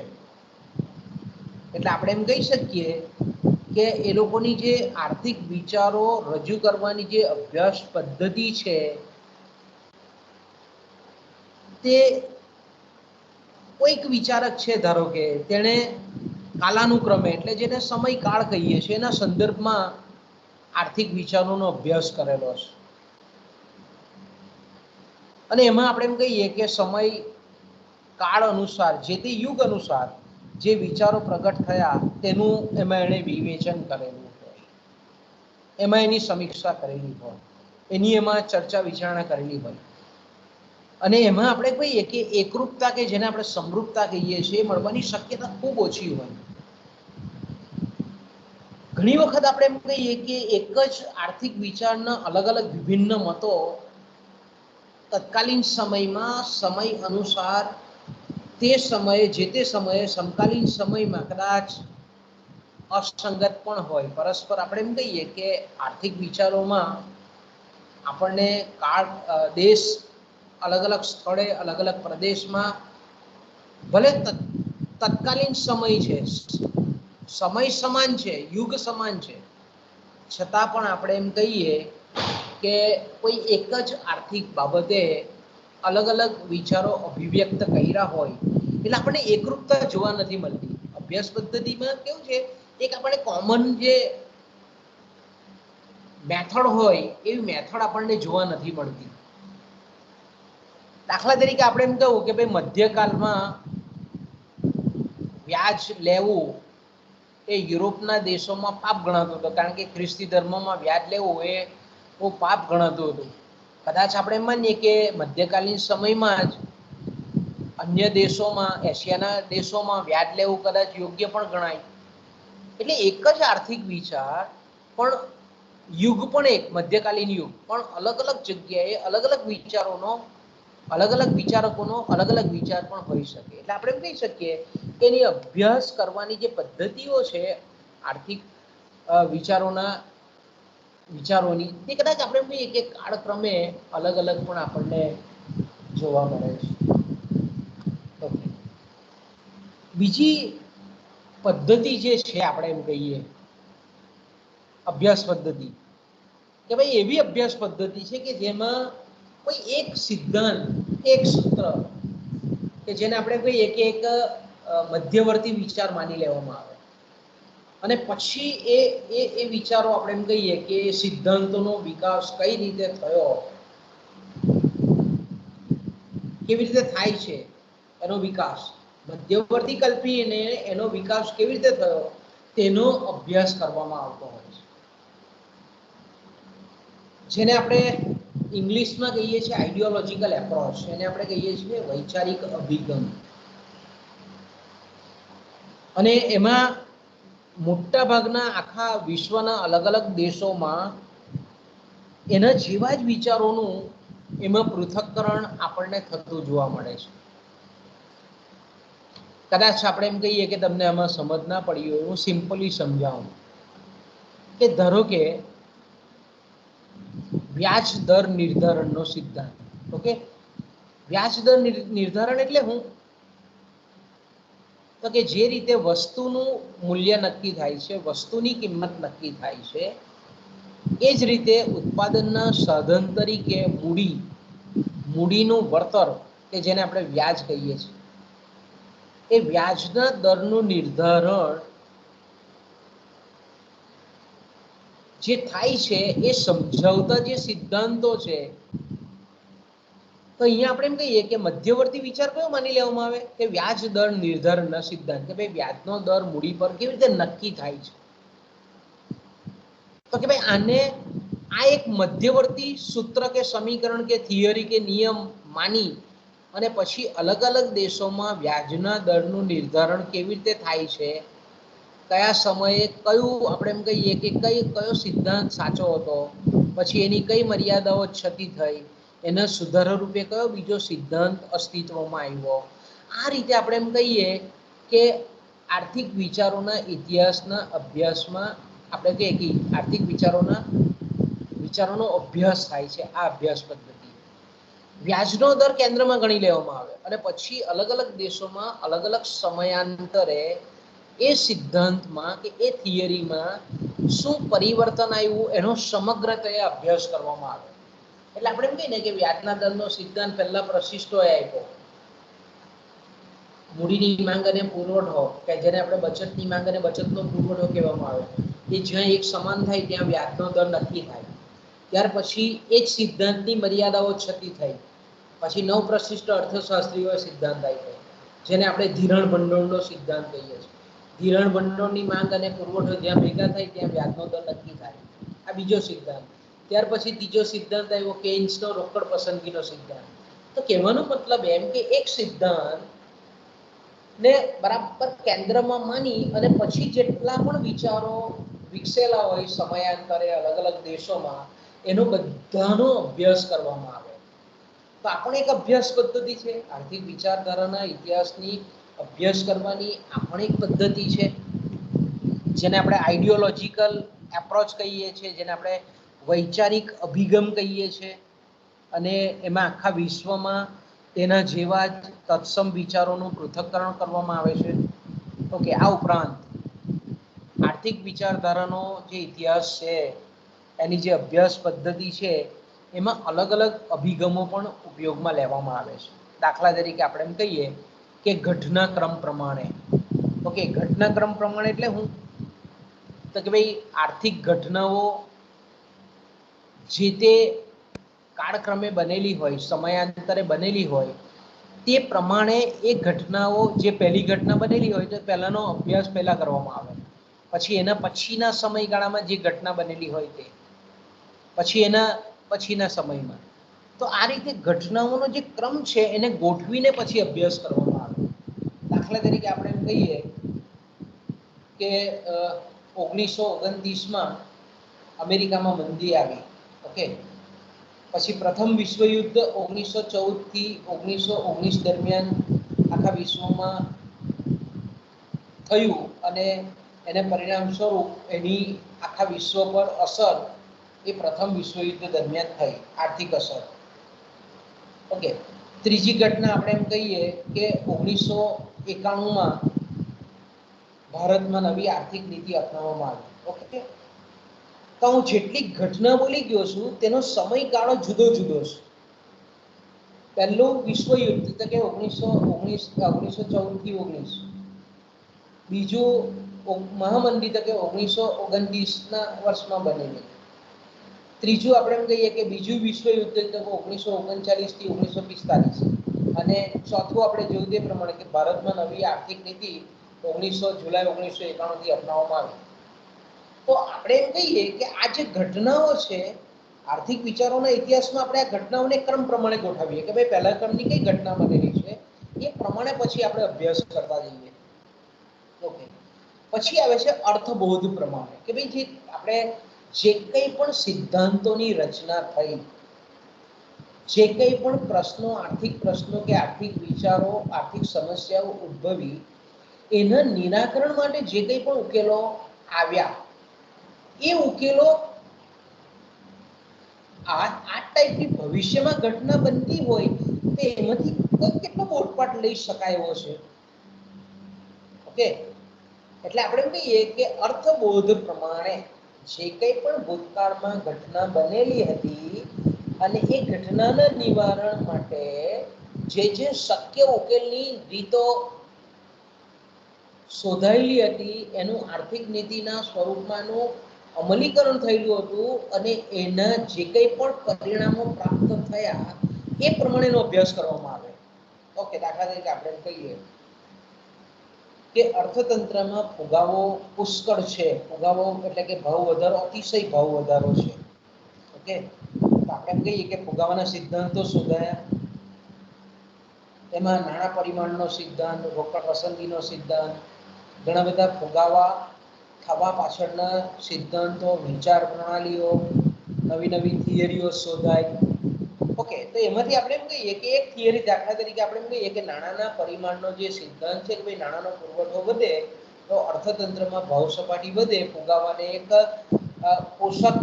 એટલે આપણે એમ કહી શકીએ કે એ લોકોની જે આર્થિક વિચારો રજૂ કરવાની જે અભ્યાસ પદ્ધતિ છે તે કોઈક વિચારક છે, ધારો કે તેણે કાલાનુક્રમે એટલે જેને સમયકાળ કહીએ છીએ એના સંદર્ભમાં આર્થિક વિચારોનો અભ્યાસ કરેલો છે. અને એમાં આપણે એમ કહીએ કે સમય કાળ અનુસાર જે તે યુગ અનુસાર જે વિચારો પ્રગટ થયા તેનું એમાં એણે વિવેચન કરેલું હોય, એમાં એની સમીક્ષા કરેલી હોય, એની એમાં ચર્ચા વિચારણા કરેલી હોય. અને એમાં આપણે કહીએ કે એકરૂપતા કે જેને આપણે સમરૂપતા કહીએ છીએ મળવાની શક્યતા ખૂબ ઓછી હોય. ઘણી વખત આપણે એમ કહીએ કે એક જ આર્થિક વિચારના અલગ અલગ વિભિન્ન મતો તત્કાલીન સમયમાં સમય અનુસાર તે સમયે જે તે સમયે સમકાલીન સમયમાં કદાચ અસંગત પણ હોય. પરસ્પર આપણે એમ કહીએ કે આર્થિક વિચારોમાં આપણને કાળ દેશ અલગ અલગ સ્થળે અલગ અલગ પ્રદેશમાં ભલે તત્કાલીન સમય છે, સમય સમાન છે, યુગ સમાન છે, છતાં પણ આપણે એમ કહીએ કે કોઈ એક જ આર્થિક બાબતે અલગ અલગ વિચારો અભિવ્યક્ત કર્યા હોય એટલે આપણને એકરૂપતા જોવા નથી મળતી. અભ્યાસ પદ્ધતિમાં કેવું છે, એક આપણે કોમન જે મેથડ હોય એવી મેથડ આપણને જોવા નથી મળતી. દાખલા તરીકે આપણે એમ કહું કે ભાઈ મધ્યકાલમાં વ્યાજ લેવું એ યુરોપના દેશોમાં પાપ ગણાતો હતો, કારણ કે ખ્રિસ્તી ધર્મમાં વ્યાજ લેવું એ બહુ પાપ ગણાતું હતું. કદાચ આપણે માનીએ કે મધ્યકાલીન સમયમાં જ અન્ય દેશોમાં, એશિયાના દેશોમાં વ્યાજ લેવું કદાચ યોગ્ય પણ ગણાય. એટલે એક જ આર્થિક વિચાર પણ યુગ પણ એક મધ્યકાલીન યુગ પણ અલગ અલગ જગ્યાએ અલગ અલગ વિચારોનો અલગ અલગ વિચારકોનો અલગ અલગ વિચાર પણ હોઈ શકે. એટલે આપણે એમ કહી શકીએ કે એની અભ્યાસ કરવાની જે પદ્ધતિઓ છે આર્થિક વિચારોની તે કદાચ આપણે એમ કહીએ કે કાળક્રમે અલગ અલગ પણ આપણને જોવા મળે છે. ઓકે. બીજી પદ્ધતિ જે છે આપણે એમ કહીએ અભ્યાસ પદ્ધતિ કે ભાઈ એવી અભ્યાસ પદ્ધતિ છે કે જેમાં કોઈ એક સિદ્ધાંત, એક સૂત્ર કે જેને આપણે કહીએ કે એક મધ્યવર્તી વિચાર માની લેવામાં આવે અને પછી એ વિચારો આપણે એમ કહીએ કે સિદ્ધાંતોનો વિકાસ કઈ રીતે થયો, કેવી રીતે થાય છે એનો વિકાસ, મધ્યવર્તી કલ્પીને એનો વિકાસ કેવી રીતે થયો તેનો અભ્યાસ કરવામાં આવતો હોય છે. જેને આપણે ઇંગ્લિશમાં કહીએ છીએ આઈડિયોલોજીકલ એપ્રોચ, એને આપણે કહીએ છીએ વૈચારિક અભિગમ. અને એમાં મોટા ભાગના આખા વિશ્વના અલગ અલગ દેશોમાં એના જેવા જ વિચારોનું એમાં પૃથક્કરણ આપણને થતું જોવા મળે છે. કદાચ આપણે એમ કહીએ કે તમને આમાં સમજ ના પડી હોય, હું સિમ્પલી સમજાવું કે ધારો કે વ્યાજ દર નિર્ધારણનો સિદ્ધાંત. ઓકે, વ્યાજ દર નિર્ધારણ એટલે હું તો કે જે રીતે વસ્તુનું મૂલ્ય નક્કી થાય છે, વસ્તુની કિંમત નક્કી થાય છે, એ જ રીતે ઉત્પાદનના સાધન તરીકે મૂડીનું વળતર કે જેને આપણે વ્યાજ કહીએ છીએ, એ વ્યાજના દરનું નિર્ધારણ જે થાય છે એ સમજાવતા જે સિદ્ધાંતો છે, તો અહીંયા આપણે એમ કહીએ કે મધ્યવર્તી વિચાર કયો માની લેવામાં આવે કે વ્યાજ દર નિર્ધારણના સિદ્ધાંત, કે ભાઈ વ્યાજનો દર મૂડી પર કેવી રીતે નક્કી થાય છે. તો કે ભાઈ આને આ એક મધ્યવર્તી સૂત્ર કે સમીકરણ કે થિયરી કે નિયમ માની અને પછી અલગ અલગ દેશોમાં વ્યાજના દરનું નિર્ધારણ કેવી રીતે થાય છે, કયા સમયે કયું આપણે એમ કહીએ કે કયો સિદ્ધાંત સાચો હતો, પછી એની કઈ મર્યાદાઓ છતી થઈ, એના સુધારા રૂપે કયો બીજો સિદ્ધાંત અસ્તિત્વમાં આવ્યો. આ રીતે આપણે એમ કહીએ કે આર્થિક વિચારોના ઇતિહાસના અભ્યાસમાં આપણે કહીએ કે આર્થિક વિચારોનો અભ્યાસ થાય છે. આ અભ્યાસ પદ્ધતિ વ્યાજનો દર કેન્દ્રમાં ગણી લેવામાં આવે અને પછી અલગ અલગ દેશોમાં અલગ અલગ સમયાંતરે એ સિદ્ધાંતમાં કે એ થિયરીમાં શું પરિવર્તન આવ્યું એનો સમગ્રતયા અભ્યાસ કરવામાં આવે. એટલે આપણે એમ કહીએ ને કે વ્યાજના દરનો સિદ્ધાંત પહેલા પ્રશિષ્ટોએ આપ્યો, મૂડીની માંગ અને પુરવઠો કે જેને આપણે બચતની માંગ અને બચતનો પુરવઠો કહેવામાં આવે, એ જ્યાં એક સમાન થાય ત્યાં વ્યાજનો દર નક્કી થાય. ત્યાર પછી એ જ સિદ્ધાંતની મર્યાદાઓ છતી થઈ. પછી નવ પ્રશિષ્ટ અર્થશાસ્ત્રીઓ સિદ્ધાંત આવ્યો, જેને આપણે ધિરાણ ભંડોળનો સિદ્ધાંત કહીએ છીએ. ધિરાણ ભંડોળની માંગ અને પુરવઠો જ્યાં ભેગા થાય ત્યાં વ્યાજનો દર નક્કી થાય. આ બીજો સિદ્ધાંત. ત્યાર પછી ત્રીજો સિદ્ધાંત આવ્યો કેન્સનો રોકડ પસંદગીનો સિદ્ધાંત. તો કહેવાનો મતલબ એમ કે એક સિદ્ધાંત ને બરાબર કેન્દ્રમાં માની અને પછી જેટલા પણ વિચારો વિકસેલા હોય સમયાંતરે અલગ અલગ દેશોમાં, એનો બધાનો અભ્યાસ કરવામાં આવે. તો આપણે એક અભ્યાસ પદ્ધતિ છે, આર્થિક વિચારધારાના ઇતિહાસની અભ્યાસ કરવાની આપણે એક પદ્ધતિ છે, જેને આપણે આઈડિયોલોજીકલ એપ્રોચ કહીએ છીએ, જેને આપણે વૈચારિક અભિગમ કહીએ છીએ. અને એમાં આખા વિશ્વમાં તેના જેવા જ તત્સમ વિચારોનું પૃથ્થકરણ કરવામાં આવે છે. ઓકે, આ ઉપરાંત આર્થિક વિચારધારાનો જે ઇતિહાસ છે, એની જે અભ્યાસ પદ્ધતિ છે, એમાં અલગ અલગ અભિગમો પણ ઉપયોગમાં લેવામાં આવે છે. દાખલા તરીકે આપણે એમ કહીએ કે ઘટનાક્રમ પ્રમાણે. ઓકે, ઘટનાક્રમ પ્રમાણે એટલે હું તો કે ભાઈ આર્થિક ઘટનાઓ જે તે કાળક્રમે બનેલી હોય, સમયાંતરે બનેલી હોય, તે પ્રમાણે એ ઘટનાઓ જે પહેલી ઘટના બનેલી હોય તો પહેલાનો અભ્યાસ પહેલા કરવામાં આવે. પછી એના પછીના સમયગાળામાં જે ઘટના બનેલી હોય તે, પછી એના પછીના સમયમાં. તો આ રીતે ઘટનાઓનો જે ક્રમ છે એને ગોઠવીને પછી અભ્યાસ કરવામાં આવે. દાખલા તરીકે આપણે એમ કહીએ કે 1929માં અમેરિકામાં મંદી આવી. ઓકે, પછી પ્રથમ વિશ્વયુદ્ધ 1914 થી 1919 દરમિયાન આખા વિશ્વમાં થયું અને એને પરિણામ સ્વરૂપ એની આખા વિશ્વ પર અસર એ પ્રથમ વિશ્વયુદ્ધ દરમિયાન થઈ, આર્થિક અસર. ઓકે, ત્રીજી ઘટના આપણે એમ કહીએ કે 1991માં ભારતમાં નવી આર્થિક નીતિ અપનાવવામાં આવી. ઓકે, તો હું જેટલી ઘટના બોલી ગયો છું તેનો સમયગાળો જુદો જુદો છે. પહેલું વિશ્વયુદ્ધ એટલે કે 1914 થી 19. બીજું મહામંદી એટલે કે 1929ના વર્ષમાં બનેલી. ત્રીજું આપણે એમ કહીએ કે બીજું વિશ્વયુદ્ધ એટલે 1939 થી 1945. અને ચોથું આપણે જોયું તે પ્રમાણે કે ભારતમાં નવી આર્થિક નીતિ જુલાઈ 1991 થી અપનાવવામાં આવી. તો આપણે એમ કહીએ કે આ જે ઘટનાઓ છે, આર્થિક વિચારોના ઇતિહાસમાં આપણે આ ઘટનાઓને ક્રમ પ્રમાણે ગોઠવીએ કે ભાઈ પહેલા ક્રમની કઈ ઘટના બનેલી છે, એ પ્રમાણે પછી આપણે અભ્યાસ કરતા જઈએ. ઓકે, પછી આવે છે અર્થબોધ પ્રમાણે કે ભાઈ જે આપણે જે કંઈ પણ સિદ્ધાંતોની રચના થઈ, જે કંઈ પણ પ્રશ્નો, આર્થિક પ્રશ્નો કે આર્થિક વિચારો, આર્થિક સમસ્યાઓ ઉદ્ભવી, એના નિરાકરણ માટે જે કંઈ પણ ઉકેલો આવ્યા, એ ઉકેલો આ ટાઈપની ભવિષ્યમાં ઘટના બનતી હોય તો એમાંથી કેટલો બોધપાઠ લઈ શકાય એવો છે. ઓકે, એટલે આપણે એમ કહીએ કે અર્થબોધ પ્રમાણે જે કંઈ પણ ભૂતકાળમાં ઘટના બનેલી હતી અને એ ઘટનાના નિવારણ માટે જે જે શક્ય ઉકેલની રીતો શોધાયેલી હતી, એનું આર્થિક નીતિના સ્વરૂપમાંનું અમલીકરણ થયેલું હતું અને એના જે કંઈ પણ પરિણામો પ્રાપ્ત થયા એ પ્રમાણેનો અભ્યાસ કરવામાં આવે. ઓકે, દાખલા તરીકે આપણે કહીએ કે અર્થતંત્રમાં ફુગાવો પુષ્કળ છે. ફુગાવો એટલે કે ભાવ વધારો, અતિશય ભાવ વધારો છે. ઓકે, તો આપણે એમ કહીએ કે ફુગાવાના સિદ્ધાંતો શોધાયા. એમાં નાણાં પરિમાણનો સિદ્ધાંત, રોકડ પસંદગીનો સિદ્ધાંત, ઘણા બધા ફુગાવા થવા પાછળના સિદ્ધાંતો, વિચાર પ્રણાલીઓ, નવી નવી થિયરીઓ શોધાય. ઓકે, તો એમાંથી આપણે એમ કહીએ કે એક થિયરી, દાખલા તરીકે આપણે એમ કહીએ કે નાણાંના પરિમાણનો જે સિદ્ધાંત છે કે ભાઈ નાણાંનો પુરવઠો વધે તો અર્થતંત્રમાં ભાવ સપાટી વધે, ફુગાવાને એક પોષક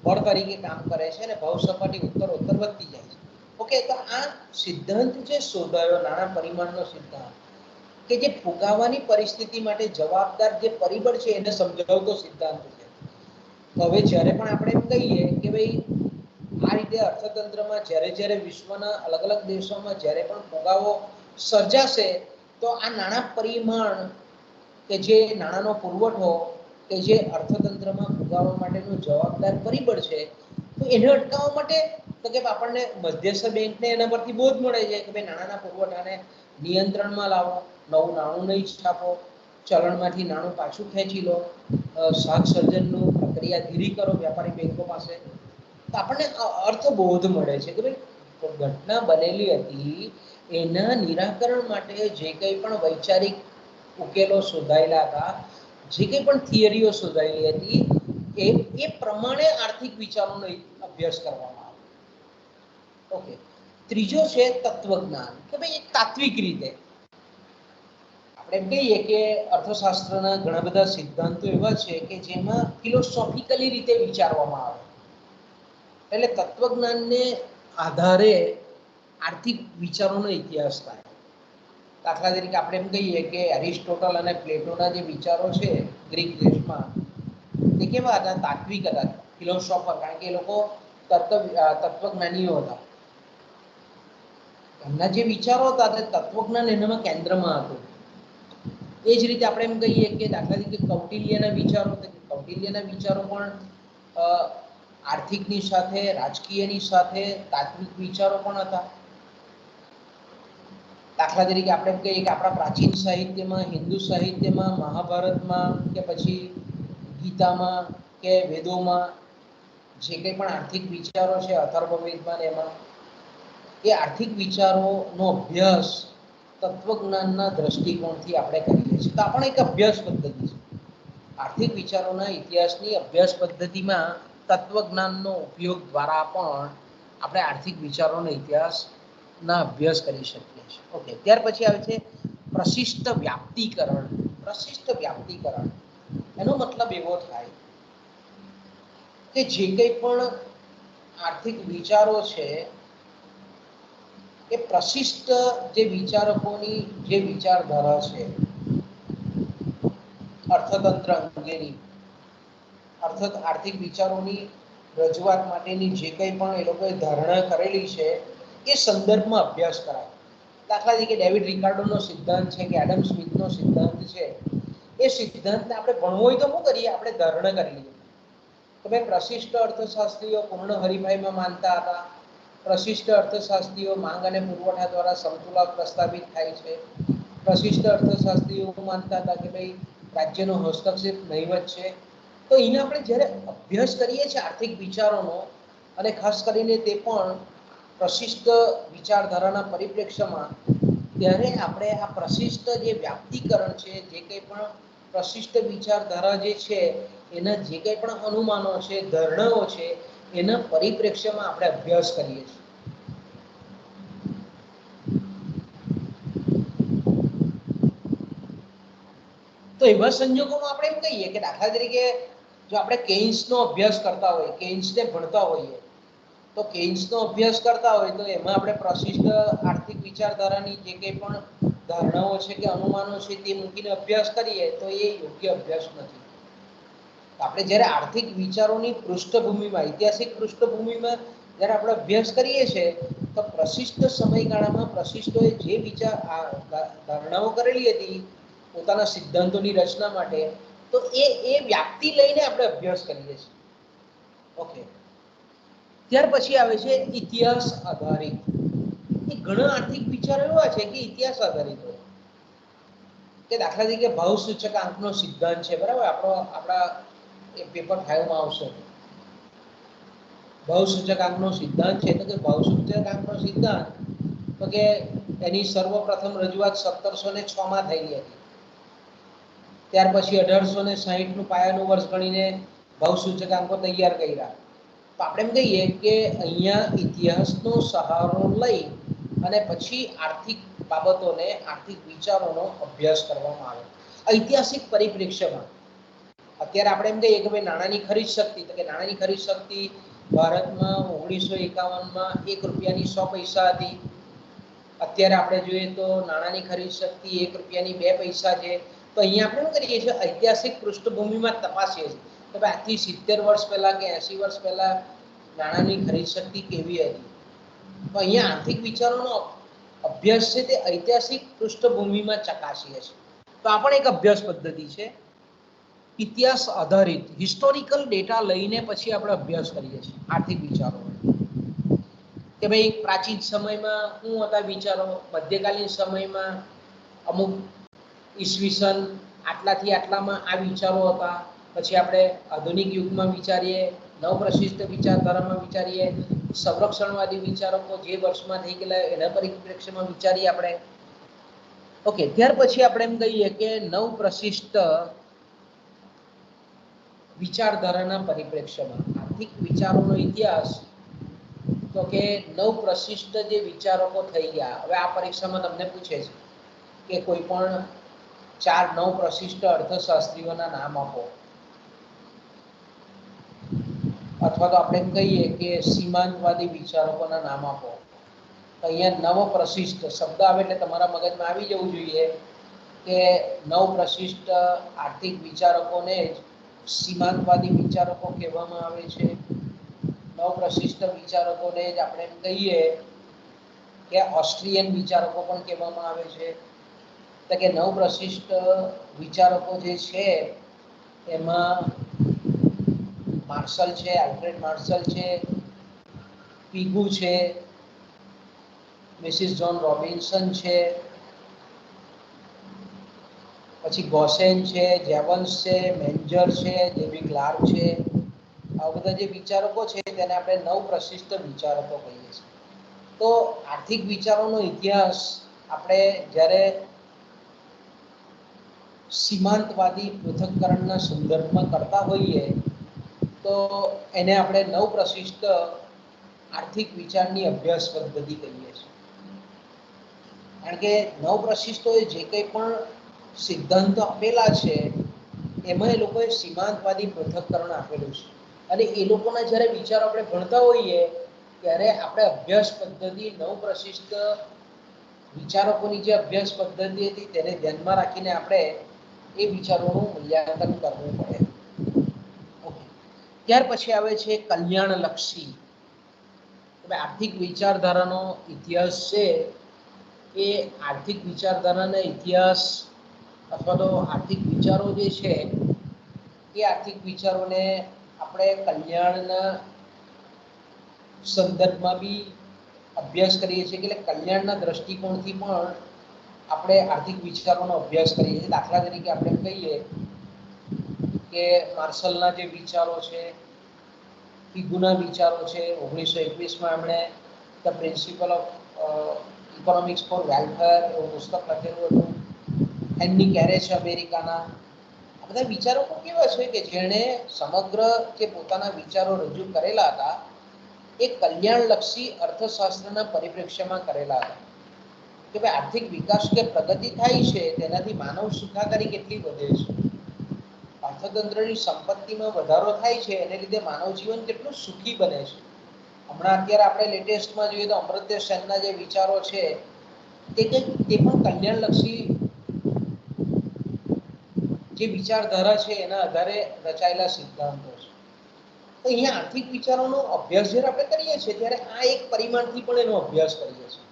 બળ તરીકે કામ કરે છે અને ભાવ સપાટી ઉત્તરોત્તર વધતી જાય છે. ઓકે, તો આ સિદ્ધાંત જે શોધાયો, નાણાં પરિમાણનો સિદ્ધાંત, કે જે ફુગાવાની પરિસ્થિતિ માટે જવાબદાર જે પરિબળ છે એને સમજાવતો સિદ્ધાંત છે. હવે જ્યારે પણ આપણે એમ કહીએ કે ભાઈ આ રીતે અર્થતંત્રમાં જ્યારે જ્યારે વિશ્વના અલગ અલગ દેશોમાં જ્યારે પણ ફુગાવો સર્જાશે તો આ નાણાં પરિમાણ કે જે નાણાંનો પુરવઠો કે જે અર્થતંત્રમાં ફુગાવા માટેનું જવાબદાર પરિબળ છે, તો એને અટકાવવા માટે તો કે આપણને મધ્યસ્થ બેંકને એના પરથી બોધ મળે છે કે ભાઈ નાણાંના પુરવઠાને નિયંત્રણમાં લાવો, નવું નાણું નહીં છાપો, ચલણમાંથી નાણું પાછું ખેંચી લો, શાક સર્જનનું પ્રક્રિયા ધીરી કરો વ્યાપારી બેંકો પાસે. તો આપણને અર્થબોધ મળે છે કે ભાઈ ઘટના બનેલી હતી એના નિરાકરણ માટે જે કંઈ પણ વૈચારિક ઉકેલો શોધાયેલા હતા, જે કંઈ પણ થિયરીઓ શોધાયેલી હતી, એ પ્રમાણે આર્થિક વિચારોનો અભ્યાસ કરવામાં આવે. ઓકે, ત્રીજો છે તત્વજ્ઞાન, કે ભાઈ એક તાત્વિક રીતે આપણે એમ કહીએ કે અર્થશાસ્ત્રના ઘણા બધા સિદ્ધાંતો એવા છે કે જેમાં ફિલોસોફિકલી રીતે વિચારવામાં આવે. એટલે તત્વજ્ઞાનને આધારે આર્થિક વિચારોનો ઇતિહાસ થાય. દાખલા તરીકે આપણે એમ કહીએ કે એરિસ્ટોટલ અને પ્લેટોના જે વિચારો છે ગ્રીક દેશમાં, તે કેવા હતા? તાત્વિક હતા, ફિલોસોફર, કારણ કે એ લોકો તત્વજ્ઞાનીઓ હતા. એમના જે વિચારો હતા તે તત્વજ્ઞાન એનામાં કેન્દ્રમાં હતું. એ જ રીતે આપણે એમ કહીએ કે દાખલા તરીકે કૌટિલ્યના વિચારો પણ આર્થિકની સાથે, રાજકીયની સાથે તાત્વિક વિચારો પણ હતા. દાખલા તરીકે આપણે એમ કહીએ કે આપણા પ્રાચીન સાહિત્યમાં, હિન્દુ સાહિત્યમાં, મહાભારતમાં કે પછી ગીતામાં કે વેદોમાં જે કંઈ પણ આર્થિક વિચારો છે, અથર્વવેદમાં એમાં એ આર્થિક વિચારોનો અભ્યાસ તત્વજ્ઞાનના દ્રષ્ટિકોણથી આપણે કરીએ છીએ. તો આ પણ એક અભ્યાસ પદ્ધતિ છે. આર્થિક વિચારોના ઇતિહાસની અભ્યાસ પદ્ધતિમાં તત્વજ્ઞાનનો ઉપયોગ દ્વારા પણ આપણે આર્થિક વિચારોનો ઇતિહાસના અભ્યાસ કરી શકીએ છીએ. ઓકે, ત્યાર પછી આવે છે પ્રશિષ્ટ વ્યાપ્તિકરણ. પ્રશિષ્ટ વ્યાપ્તિકરણ એનો મતલબ એવો થાય કે જે કંઈ પણ આર્થિક વિચારો છે એ પ્રશિષ્ટ જે વિચારકોની જે વિચારધારા છે અર્થતંત્ર અંગેની, આર્થિક વિચારોની રજૂઆત માટેની જે કંઈ પણ એ લોકોએ ધારણા કરેલી છે એ સંદર્ભમાં અભ્યાસ કરાય. દાખલા તરીકે ડેવિડ રિકાર્ડોનો સિદ્ધાંત છે કે એડમ સ્મિથનો સિદ્ધાંત છે, એ સિદ્ધાંતને આપણે ભણવું હોય તો શું કરીએ? આપણે ધારણા કરી લઈએ કે ભાઈ પ્રશિષ્ટ અર્થશાસ્ત્રીઓ પૂર્ણ હરીફાઈમાં માનતા હતા, પ્રશિષ્ટ અર્થશાસ્ત્રીઓ માંગ અને પુરવઠા દ્વારા સમતુલા પ્રસ્થાપિત થાય છે, પ્રશિષ્ટ અર્થશાસ્ત્રીઓ માનતા હતા કે ભાઈ રાજ્યનો હસ્તક્ષેપ નહીવત છે. તો એને આપણે જ્યારે અભ્યાસ કરીએ છીએ આર્થિક વિચારોનો, અને ખાસ કરીને તે પણ પ્રશિષ્ટ વિચારધારાના પરિપ્રેક્ષ્યમાં, ત્યારે આપણે આ પ્રશિષ્ટ જે વ્યાપ્તિકરણ છે, જે કંઈ પણ પ્રશિષ્ટ વિચારધારા જે છે એના જે કંઈ પણ અનુમાનો છે, ધારણાઓ છે, એના પરિપ્રેક્ષ્યમાં આપણે અભ્યાસ કરીએ છીએ. તો એવા સંજોગોમાં આપણે એમ કહીએ કે દાખલા તરીકે જો આપણે કેઇન્સનો અભ્યાસ કરતા હોઈએ, કેઇન્સને ભણતા હોઈએ, તો કેઇન્સનો અભ્યાસ કરતા હોય તો એમાં આપણે પ્રશિષ્ટ આર્થિક વિચારધારાની જે કંઈ પણ ધારણાઓ છે કે અનુમાનો છે તે મૂકીને અભ્યાસ કરીએ તો એ યોગ્ય અભ્યાસ નથી. આપણે જ્યારે આર્થિક વિચારોની પૃષ્ઠભૂમિમાં, ઐતિહાસિક પૃષ્ઠભૂમિમાં જ્યારે આપણે અભ્યાસ કરીએ છીએ તો પ્રશિષ્ટ સમયગાળામાં પ્રશિષ્ટોએ જે ધારણાઓ કરેલી હતી પોતાના સિદ્ધાંતોની રચના માટે, તો એ વ્યાપ્તિ લઈને આપણે અભ્યાસ કરીએ છીએ. ઓકે, ત્યાર પછી આવે છે ઇતિહાસ આધારિત. એ ઘણા આર્થિક વિચારો એવા છે કે ઇતિહાસ આધારિત હોય, કે દાખલા તરીકે ભાવ સૂચકાંકનો સિદ્ધાંત છે, બરાબર? આપણા એ પેપર 5 માં આવશે. ભાવ સૂચકાંકનો સિદ્ધાંત છે તો કે ભાવ સૂચકાંકનો સિદ્ધાંત તો કે એની સર્વપ્રથમ રજૂઆત 1706 માં થયેલી હતી. ત્યાર પછી 1860 નું પાયાનું વર્ષ ગણીને ભાવ સૂચકાંકો તૈયાર કર્યા. તો આપણે એમ કહીએ કે અહીંયા ઇતિહાસનો સહારો લઈ અને પછી આર્થિક બાબતોને, આર્થિક વિચારોનો અભ્યાસ કરવામાં આવે ઐતિહાસિક પરિપ્રેક્ષ્યમાં. અત્યારે આપણે એમ કહીએ કે ભાઈ નાણાંની ખરીદ શક્તિ, તો કે નાણાંની ખરીદ શક્તિ ભારતમાં 1951માં 1 રૂપિયાની 100 પૈસા હતી. અત્યારે આપણે જોઈએ તો નાણાંની ખરીદ શક્તિ 1 રૂપિયાની 2 પૈસા છે. તો અહીંયા આપણે શું કરીએ છીએ? ઐતિહાસિક પૃષ્ઠભૂમિમાં તપાસીએ છીએ કે ભાઈ આજથી 70 વર્ષ પહેલા કે 80 વર્ષ પહેલા નાણાંની ખરીદ શક્તિ કેવી હતી. તો અહીંયા આર્થિક વિચારોનો અભ્યાસ છે તે ઐતિહાસિક પૃષ્ઠભૂમિમાં ચકાસીએ છીએ. તો આ પણ એક અભ્યાસ પદ્ધતિ છે. ઇતિહાસ આધારિત હિસ્ટોરિકલ ડેટા લઈને પછી આપણે અભ્યાસ કરીએ છીએ આર્થિક વિચારો, કે ભાઈ પ્રાચીન સમયમાં શું હતા વિચારો, મધ્યકાલીન સમયમાં અમુક ઈસવીસન આટલાથી આટલામાં આ વિચારો હતા, પછી આપણે આધુનિક યુગમાં વિચારીએ, નવપ્રશિષ્ટ વિચારધારામાં વિચારીએ, સંરક્ષણવાદી વિચારકો જે વર્ષમાં થઈ ગયેલા એના પરિપ્રેક્ષ્યમાં વિચારીએ આપણે. ઓકે, ત્યાર પછી આપણે એમ કહીએ કે નવપ્રશિષ્ટ વિચારધારાના પરિપ્રેક્ષ્યમાં આર્થિક વિચારોનો ઇતિહાસ, તો કે નવપ્રશિષ્ટ જે વિચારકો થઈ ગયા. હવે આ પરીક્ષામાં તમને પૂછે છે કે કોઈ પણ 4 નવપ્રશિષ્ટ અર્થશાસ્ત્રીઓના નામ આપો, અથવા તો આપણે એમ કહીએ કે સીમાંતવાદી વિચારકોના નામ આપો. તો અહીંયા નવપ્રશિષ્ટ શબ્દ આવે એટલે તમારા મગજમાં આવી જવું જોઈએ કે નવપ્રશિષ્ટ આર્થિક વિચારકોને જ સીમાંતવાદી વિચારકો કહેવામાં આવે છે. નવપ્રશિષ્ટ વિચારકોને જ આપણે એમ કહીએ કે ઓસ્ટ્રિયન વિચારકો પણ કહેવામાં આવે છે. તો કે નવપ્રશિષ્ટ વિચારકો જે છે એમાં માર્શલ છે, આલ્ફ્રેડ માર્શલ છે, પીગુ છે, મિસિસ જોન રોબિન્સન છે, પછી ગોસેન છે, જેવન્સ છે, મેન્જર છે, જેવી ક્લાર્ક છે. આ બધા જે વિચારકો છે તેને આપણે નવપ્રશિષ્ટ વિચારકો કહીએ છીએ. તો આર્થિક વિચારોનો ઇતિહાસ આપણે જ્યારે સીમાંતવાદી પૃથક્કરણના સંદર્ભમાં કરતા હોઈએ તો એને આપણે નવપ્રશિષ્ટ આર્થિક વિચારની અભ્યાસ પદ્ધતિ કહીએ છીએ. કારણ કે નવપ્રશિષ્ટોએ જે કંઈ પણ સિદ્ધાંતો આપેલા છે એમાં એ લોકોએ સીમાંતવાદી પૃથક્કરણ આપેલું છે. અને એ લોકોના જ્યારે વિચારો આપણે ભણતા હોઈએ ત્યારે આપણે અભ્યાસ પદ્ધતિ નવપ્રશિષ્ટ વિચારકોની જે અભ્યાસ પદ્ધતિ હતી તેને ધ્યાનમાં રાખીને આપણે એ વિચારોનું મૂલ્યાંકન કરવું પડે. ત્યાર પછી આવે છે કલ્યાણલક્ષી. હવે આર્થિક વિચારધારાનો ઇતિહાસ છે એ આર્થિક વિચારધારાના ઇતિહાસ અથવા તો આર્થિક વિચારો જે છે એ આર્થિક વિચારોને આપણે કલ્યાણના સંદર્ભમાં બી અભ્યાસ કરીએ છીએ, એટલે કલ્યાણના દ્રષ્ટિકોણથી પણ આપણે આર્થિક વિચારોનો અભ્યાસ કરીએ છીએ. દાખલા તરીકે આપણે કહીએ કે માર્શલના જે વિચારો છે, પીગુના વિચારો છે, 1921માં એમણે the principle of economics for welfare એવું પુસ્તક લખેલું હતું. હેનરી કેરે છે અમેરિકાના. આ બધા વિચારકો કેવા છે કે જેણે સમગ્ર જે પોતાના વિચારો રજૂ કરેલા હતા એ કલ્યાણલક્ષી અર્થશાસ્ત્રના પરિપ્રેક્ષ્યમાં કરેલા હતા. કે ભાઈ આર્થિક વિકાસ કે પ્રગતિ થાય છે તેનાથી માનવ સુખાકારી કેટલી વધે છે, અર્થતંત્રની સંપત્તિમાં વધારો થાય છે એને લીધે માનવ જીવન કેટલું સુખી બને છે. હમણાં અત્યારે આપણે લેટેસ્ટમાં જોઈએ તો અમર્ત્ય સેનના જે વિચારો છે તે પણ કલ્યાણલક્ષી જે વિચારધારા છે એના આધારે રચાયેલા સિદ્ધાંતો છે. તો અહીંયા આર્થિક વિચારોનો અભ્યાસ જ્યારે આપણે કરીએ છીએ ત્યારે આ એક પરિમાણથી પણ એનો અભ્યાસ કરીએ છીએ.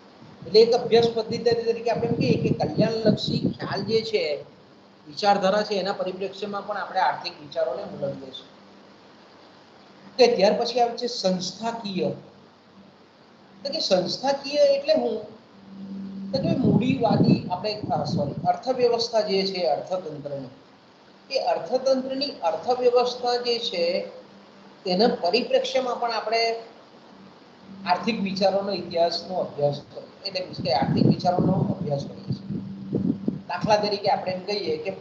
એટલે એક અભ્યાસ પદ્ધતિ તરીકે આપણે એમ કહીએ કે કલ્યાણલક્ષી ખ્યાલ જે છે, વિચારધારા છે, એના પરિપ્રેક્ષ્યમાં પણ આપણે આર્થિક વિચારોને મૂલવીએ છીએ. કે ત્યાર પછી આવે છે સંસ્થાકીય. તો કે સંસ્થાકીય એટલે હું તો કે મૂડીવાદી આપણે અર્થવ્યવસ્થા જે છે અર્થતંત્રની, એ અર્થતંત્રની અર્થવ્યવસ્થા જે છે તેના પરિપ્રેક્ષ્યમાં પણ આપણે આર્થિક વિચારોનો ઇતિહાસનો અભ્યાસ કરીએ, એટલે કે આર્થિક વિચારોનો અભ્યાસ કરીએ છીએ. દાખલા તરીકે આપણે એમ કહીએ કે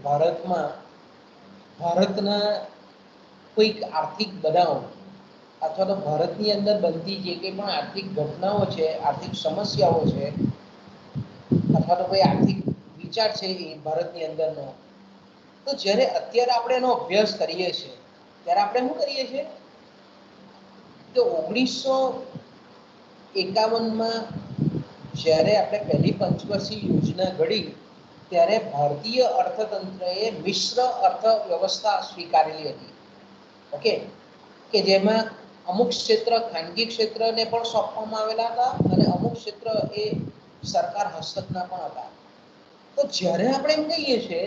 ભારતના કોઈક આર્થિક બનાવ અથવા તો ભારતની અંદર બનતી જે કંઈ પણ આર્થિક ઘટનાઓ છે, આર્થિક સમસ્યાઓ છે, અથવા તો કોઈ આર્થિક વિચાર છે એ ભારતની અંદરનો, તો જ્યારે અત્યારે આપણે એનો અભ્યાસ કરીએ છીએ ત્યારે આપણે શું કરીએ છીએ કે 1951માં જ્યારે આપણે પહેલી પંચવર્ષીય યોજના ઘડી ત્યારે ભારતીય અર્થતંત્રએ મિશ્ર અર્થવ્યવસ્થા સ્વીકારેલી હતી. ઓકે, કે જેમાં અમુક ક્ષેત્ર ખાનગી ક્ષેત્રને પણ સોંપવામાં આવેલા હતા અને અમુક ક્ષેત્ર એ સરકાર હસ્તકના પણ હતા. તો જ્યારે આપણે એમ કહીએ છીએ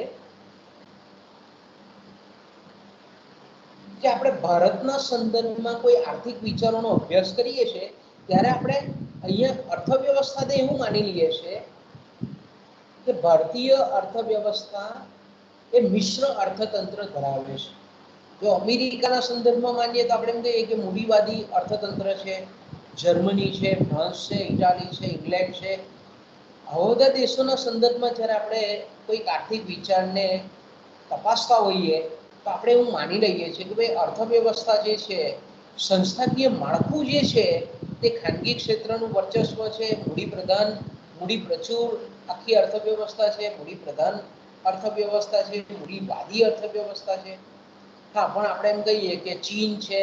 કે આપણે ભારતના સંદર્ભમાં કોઈ આર્થિક વિચારોનો અભ્યાસ કરીએ છીએ, ત્યારે આપણે અહીંયા અર્થવ્યવસ્થાને એવું માની લઈએ છીએ કે ભારતીય અર્થવ્યવસ્થા એ મિશ્ર અર્થતંત્ર ધરાવે છે. જો અમેરિકાના સંદર્ભમાં માનીએ તો આપણે એમ કહીએ કે મૂડીવાદી અર્થતંત્ર છે, જર્મની છે, ફ્રાન્સ છે, ઇટાલી છે, ઇંગ્લેન્ડ છે, આવા બધા દેશોના સંદર્ભમાં જ્યારે આપણે કોઈક આર્થિક વિચારને તપાસતા હોઈએ તો આપણે એવું માની લઈએ છીએ કે ભાઈ અર્થવ્યવસ્થા જે છે, સંસ્થાકીય માળખું જે છે તે ખાનગી ક્ષેત્રનું વર્ચસ્વ છે, મૂડી પ્રચુર આખી અર્થવ્યવસ્થા છે, મૂડી પ્રધાન અર્થવ્યવસ્થા છે, મૂડીવાદી અર્થવ્યવસ્થા છે. હા, પણ આપણે એમ કહીએ કે ચીન છે,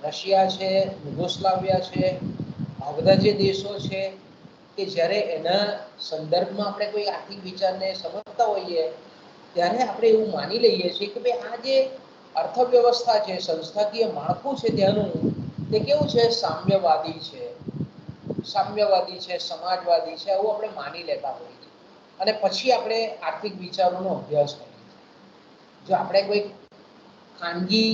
રશિયા છે, યુગોસ્લાવિયા છે, આ બધા જે દેશો છે કે જ્યારે એના સંદર્ભમાં આપણે કોઈ આર્થિક વિચારને સમજતા હોઈએ ત્યારે આપણે એવું માની લઈએ છીએ કે ભાઈ આ જે અર્થવ્યવસ્થા છે, સંસ્થાકીય માળખું છે ત્યાંનું, તે કેવું છે, સામ્યવાદી છે, સમાજવાદી છે, આવું આપણે માની લેતા હોઈએ છીએ. અને પછી આપણે આર્થિક વિચારોનો અભ્યાસ કરીએ. જો આપણે કોઈ ખાનગી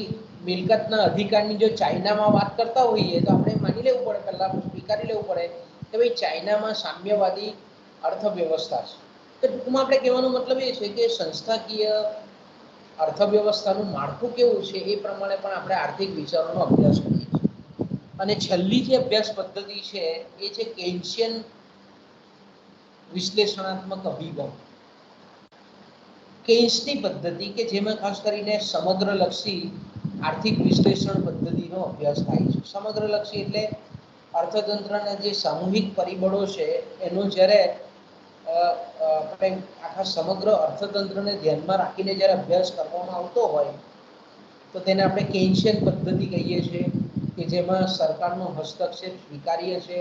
મિલકતના અધિકારની જો ચાઇનામાં વાત કરતા હોઈએ તો આપણે માની લેવું પડે, પહેલા સ્વીકારી લેવું પડે કે ભાઈ ચાઇનામાં સામ્યવાદી અર્થવ્યવસ્થા છે. તો ટૂંકમાં આપણે કહેવાનો મતલબ એ છે કે સંસ્થાકીય અર્થવ્યવસ્થાનું માળખું કેવું છે એ પ્રમાણે પણ આપણે આર્થિક વિચારોનો અભ્યાસ કરીએ છીએ. અને છેલ્લી જે અભ્યાસ પદ્ધતિ છે એ છે કેન્શિયન વિશ્લેષણાત્મક અભિગમ. કેન્સની પદ્ધતિ કે જેમાં ખાસ કરીને સમગ્રલક્ષી આર્થિક વિશ્લેષણ પદ્ધતિનો અભ્યાસ થાય છે. સમગ્રલક્ષી એટલે અર્થતંત્રના જે સામૂહિક પરિબળો છે એનો જ્યારે આપણે આખા સમગ્ર અર્થતંત્રને ધ્યાનમાં રાખીને જ્યારે અભ્યાસ કરવામાં આવતો હોય તો તેને આપણે કેન્શિયન પદ્ધતિ કહીએ છીએ, કે જેમાં સરકારનો હસ્તક્ષેપ સ્વીકાર્ય છે,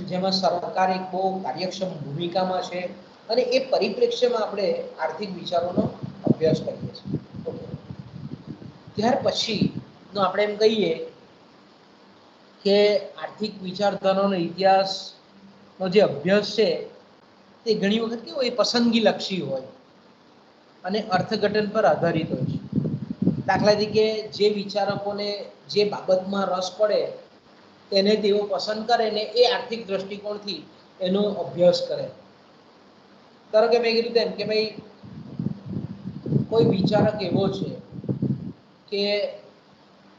જેમાં સરકાર એક બહુ કાર્યક્ષમ ભૂમિકામાં છે, અને એ પરિપ્રેક્ષ્યમાં આપણે આર્થિક વિચારોનો અભ્યાસ કરીએ છીએ. ત્યાર પછીનો આપણે એમ કહીએ કે આર્થિક વિચારધારાનો ઇતિહાસનો જે અભ્યાસ છે તે ઘણી વખત કેવું હોય, પસંદગી લક્ષી હોય અને અર્થઘટન પર આધારિત હોય છે. દાખલા તરીકે જે વિચારકોને જે બાબતમાં રસ પડે તેને તેઓ પસંદ કરે ને એ આર્થિક દ્રષ્ટિકોણથી એનો અભ્યાસ કરે. ધારો કે મેં કીધું તેમ કે ભાઈ કોઈ વિચારક એવો છે કે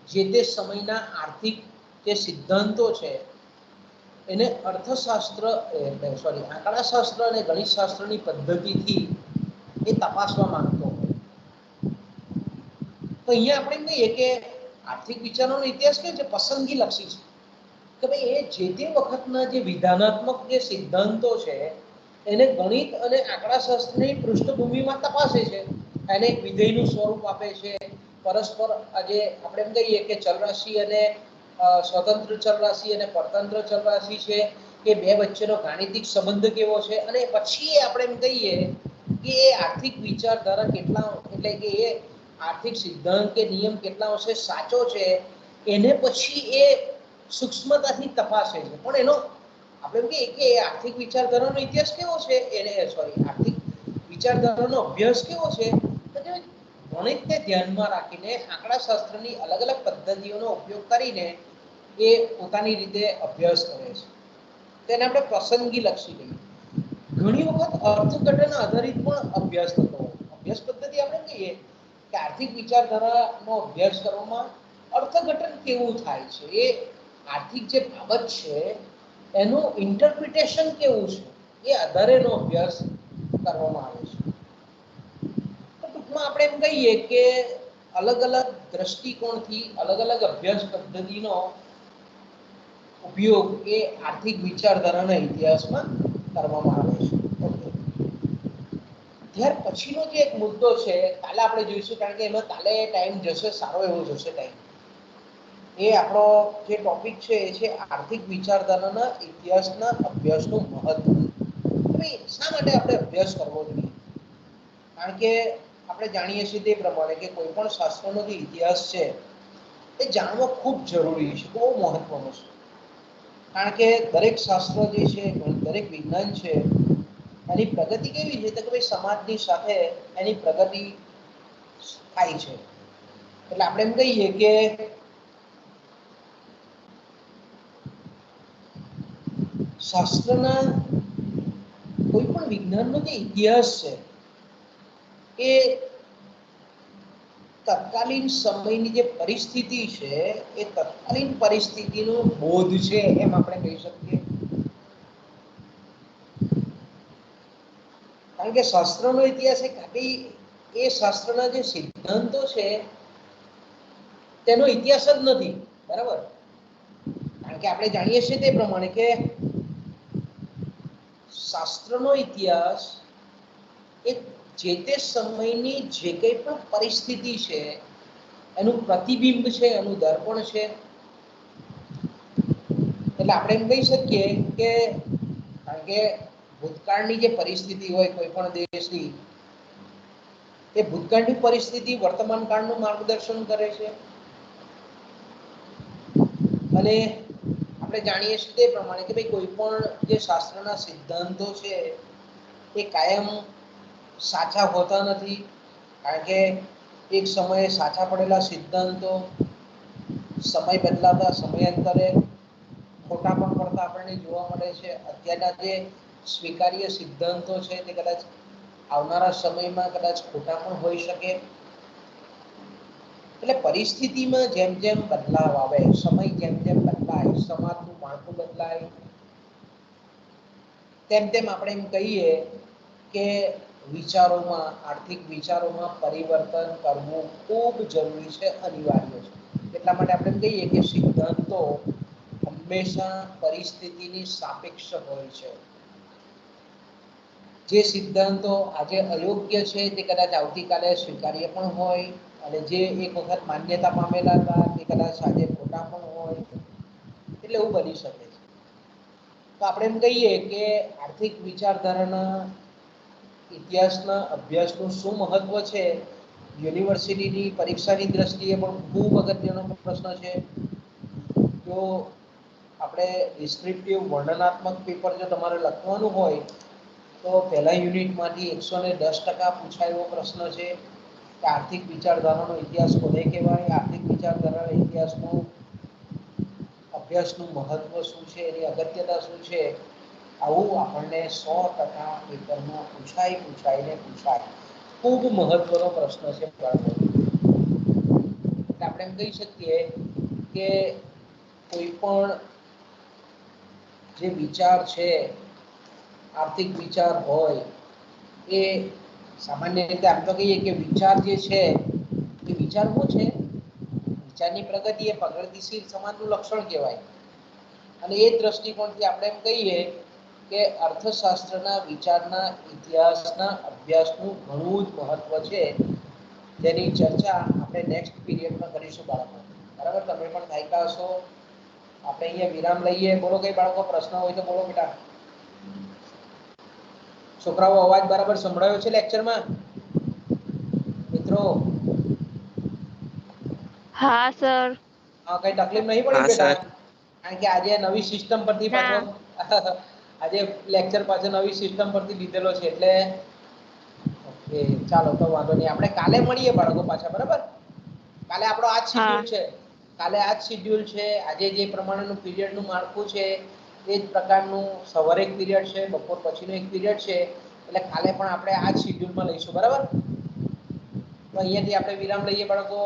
જે તે સમયના આર્થિક જે સિદ્ધાંતો છે એને આંકડાશાસ્ત્ર અને ગણિતશાસ્ત્રની પદ્ધતિથી એ તપાસવા માંગતો હોય. તો અહીંયા આપણે કહીએ કે આર્થિક વિચારોનો ઇતિહાસ કે છે પસંદગી લક્ષી છે, કે ભાઈ એ જે તે વખતના જે વિધાનાત્મક જે સિદ્ધાંતો છે એને ગણિત અને આંકડાશાસ્ત્રની પૃષ્ઠભૂમિમાં તપાસે છે. એને એક વિધેયનું સ્વરૂપ આપે છે, પરસ્પર આજે આપણે એમ કહીએ કે ચલરાશિ અને સ્વતંત્ર ચલરાશિ અને પરતંત્ર ચલરાશિ છે કે બે વચ્ચેનો ગાણિતિક સંબંધ કેવો છે, અને પછી આપણે એમ કહીએ કે એ આર્થિક વિચારધારા કેટલા, એટલે કે એ આર્થિક સિદ્ધાંત કે નિયમ કેટલા અંશે સાચો છે એને પછી એ સૂક્ષ્મતાથી તપાસે છે. પણ એનો આપણે કહીએ કે આર્થિક વિચારધારાનો ઇતિહાસ કેવો છે, આર્થિક વિચારધારાનો અભ્યાસ કેવો છે, ગણિતને ધ્યાનમાં રાખીને આંકડાશાસ્ત્રની અલગ અલગ પદ્ધતિઓનો ઉપયોગ કરીને એ પોતાની રીતે અભ્યાસ કરે છે. તેને આપણે પસંદગી લક્ષી કહીએ. ઘણી વખત અર્થઘટન આધારિત પણ અભ્યાસ થતો હોય. અભ્યાસ પદ્ધતિ આપણે કહીએ કે આર્થિક વિચારધારાનો અભ્યાસ કરવામાં અર્થઘટન કેવું થાય છે, એ આર્થિક જે બાબત છે એનું ઇન્ટરપ્રિટેશન કેવું છે એ આધારેનો અભ્યાસ કરવામાં આવે છે. તો ટૂંકમાં આપણે એમ કહીએ કે અલગ અલગ દ્રષ્ટિકોણથી અલગ અલગ અભ્યાસ પદ્ધતિનો ઉપયોગ એ આર્થિક વિચારધારાના ઇતિહાસમાં કરવામાં આવે છે. ત્યાર પછીનો જે એક મુદ્દો છે, કાલે આપણે જોઈશું, કારણ કે એમાં કાલે ટાઈમ જશે, સારો એવો જશે ટાઈમ. એ આપણો જે ટોપિક છે એ છે આર્થિક વિચારધારાના ઇતિહાસના અભ્યાસનું મહત્વ. શા માટે આપણે અભ્યાસ કરવો જોઈએ? કારણ કે આપણે જાણીએ છીએ તે પ્રમાણે કે કોઈ પણ શાસ્ત્રનો જે ઇતિહાસ છે એ જાણવો ખૂબ જરૂરી છે, બહુ મહત્વનું છે. કારણ કે દરેક શાસ્ત્ર જે છે, દરેક વિજ્ઞાન છે, એની પ્રગતિ કેવી છે તો કે ભાઈ સમાજની સાથે એની પ્રગતિ થાય છે. એટલે આપણે એમ કહીએ કે શાસ્ત્રના કોઈ પણ વિજ્ઞાનનો જે ઇતિહાસ છે એ તત્કાલીન સમયની જે પરિસ્થિતિ છે એ તત્કાલીન પરિસ્થિતિનો બોધ છે એમ આપણે કહી શકીએ. કારણ કે શાસ્ત્રનો ઇતિહાસ એ ખાલી એ શાસ્ત્રના જે સિદ્ધાંતો છે તેનો ઇતિહાસ જ નથી, બરાબર. કારણ કે આપણે જાણીએ છીએ તે પ્રમાણે કે શાસ્ત્રનો ઇતિહાસ એ જે તે સમયની જે કંઈ પણ પરિસ્થિતિ છે એનું પ્રતિબિંબ છે, એનું દર્પણ છે. એટલે આપણે એમ કહી શકીએ કે કારણ કે ભૂતકાળની જે પરિસ્થિતિ હોય કોઈ પણ દેશની એ ભૂતકાળની પરિસ્થિતિ વર્તમાન કાળનું માર્ગદર્શન કરે છે. અને આપણે જાણીએ છીએ તે પ્રમાણે કે ભાઈ કોઈ પણ જે શાસ્ત્રના સિદ્ધાંતો છે એ કાયમ સાચા હોતા નથી. કારણ કે એક સમયે સાચા પડેલા સિદ્ધાંતો સમય બદલાતા સમયાંતરે ખોટા પણ પડતા આપણને જોવા મળે છે. અત્યારના જે સ્વીકાર્ય સિદ્ધાંતો છે તે કદાચ આવનારા સમયમાં કદાચ ખોટા પણ હોઈ શકે. એટલે પરિસ્થિતિમાં જેમ જેમ બદલાવ આવે, સમય જેમ જેમ બદલાય, સમાજનું માળખું બદલાય, તેમ તેમ આપણે એમ કહીએ કે વિચારોમાં, આર્થિક વિચારોમાં પરિવર્તન કરવું ખૂબ જરૂરી છે, અનિવાર્ય છે. એટલા માટે આપણે કહીએ કે સિદ્ધાંતો હંમેશા પરિસ્થિતિની સાપેક્ષ હોય છે. જે સિદ્ધાંતો આજે અયોગ્ય છે તે કદાચ આવતીકાલે સ્વીકાર્ય પણ હોય. અને જે એક વખત માન્યતા પામેલા હતા તે કદાચ આજે ખોટા પણ હોય. એટલે એવું બની શકે છે. તો આપણે એમ કહીએ કે આર્થિક વિચારધારાના ઇતિહાસના અભ્યાસનું શું મહત્વ છે. યુનિવર્સિટીની પરીક્ષાની દ્રષ્ટિએ પણ ખૂબ અગત્યનો પ્રશ્ન છે. તો આપણે ડિસ્ક્રિપ્ટિવ વર્ણનાત્મક પેપર જો તમારે લખવાનું હોય તો પહેલા યુનિટમાંથી 110% પૂછાય એવો પ્રશ્ન છે. કે આર્થિક વિચારધારાનો ઇતિહાસ કોને કહેવાય, આર્થિક વિચારધારાના ઇતિહાસનું અભ્યાસનું મહત્વ શું છે, એની અગત્યતા શું છે, આવું આપણને 100% પેપરમાં પૂછાય. ખૂબ મહત્વનો પ્રશ્ન છે. એટલે આપણે એમ કહી શકીએ કે કોઈ પણ જે વિચાર છે, આર્થિક વિચાર હોય એ સામાન્ય રીતે આમ તો કહીએ કે વિચાર જે છે એ વિચાર શું છે? વિચારની પ્રગતિ એ પ્રગતિશીલ સમાજનું લક્ષણ કહેવાય. અને એ દ્રષ્ટિકોણથી આપણે એમ કહીએ કે અર્થશાસ્ત્રના વિચારના ઇતિહાસના અભ્યાસનું ઘણું જ મહત્વ છે. જેની ચર્ચા આપણે નેક્સ્ટ પીરિયડમાં કરીશું બાળકો. બરાબર, તમે પણ થાક્યા હશો. આપણે અહીંયા વિરામ લઈએ. બોલો કઈ બાળકો પ્રશ્ન હોય તો બોલો બેટા. છોકરાઓ અવાજ બરાબર સંભળાયો છે લેક્ચરમાં? મિત્રો હા સર. હા, કઈ તકલીફ નહીં પડી હા બેટા? સર. કારણ કે આજે નવી સિસ્ટમ પરથી પાછો ના. આજે લેક્ચર પાછો નવી સિસ્ટમ પરથી લીધેલો છે એટલે ઓકે ચાલો તો વાંધો નહીં. આપણે કાલે મળીએ બાળકો પાછા, બરાબર? કાલે આપણો આ જ હા. શીડ્યુલ છે. કાલે આ જ શીડ્યુલ છે. આજે જે પ્રમાણેનું પીરિયડનું માળખું છે એ જ પ્રકારનું સવારે એક પીરિયડ છે, બપોર પછીનો એક પીરિયડ છે. એટલે કાલે પણ આપણે આ જ શીડ્યુલમાં લઈશું, બરાબર? તો અહીંયાથી આપણે વિરામ લઈએ બાળકો.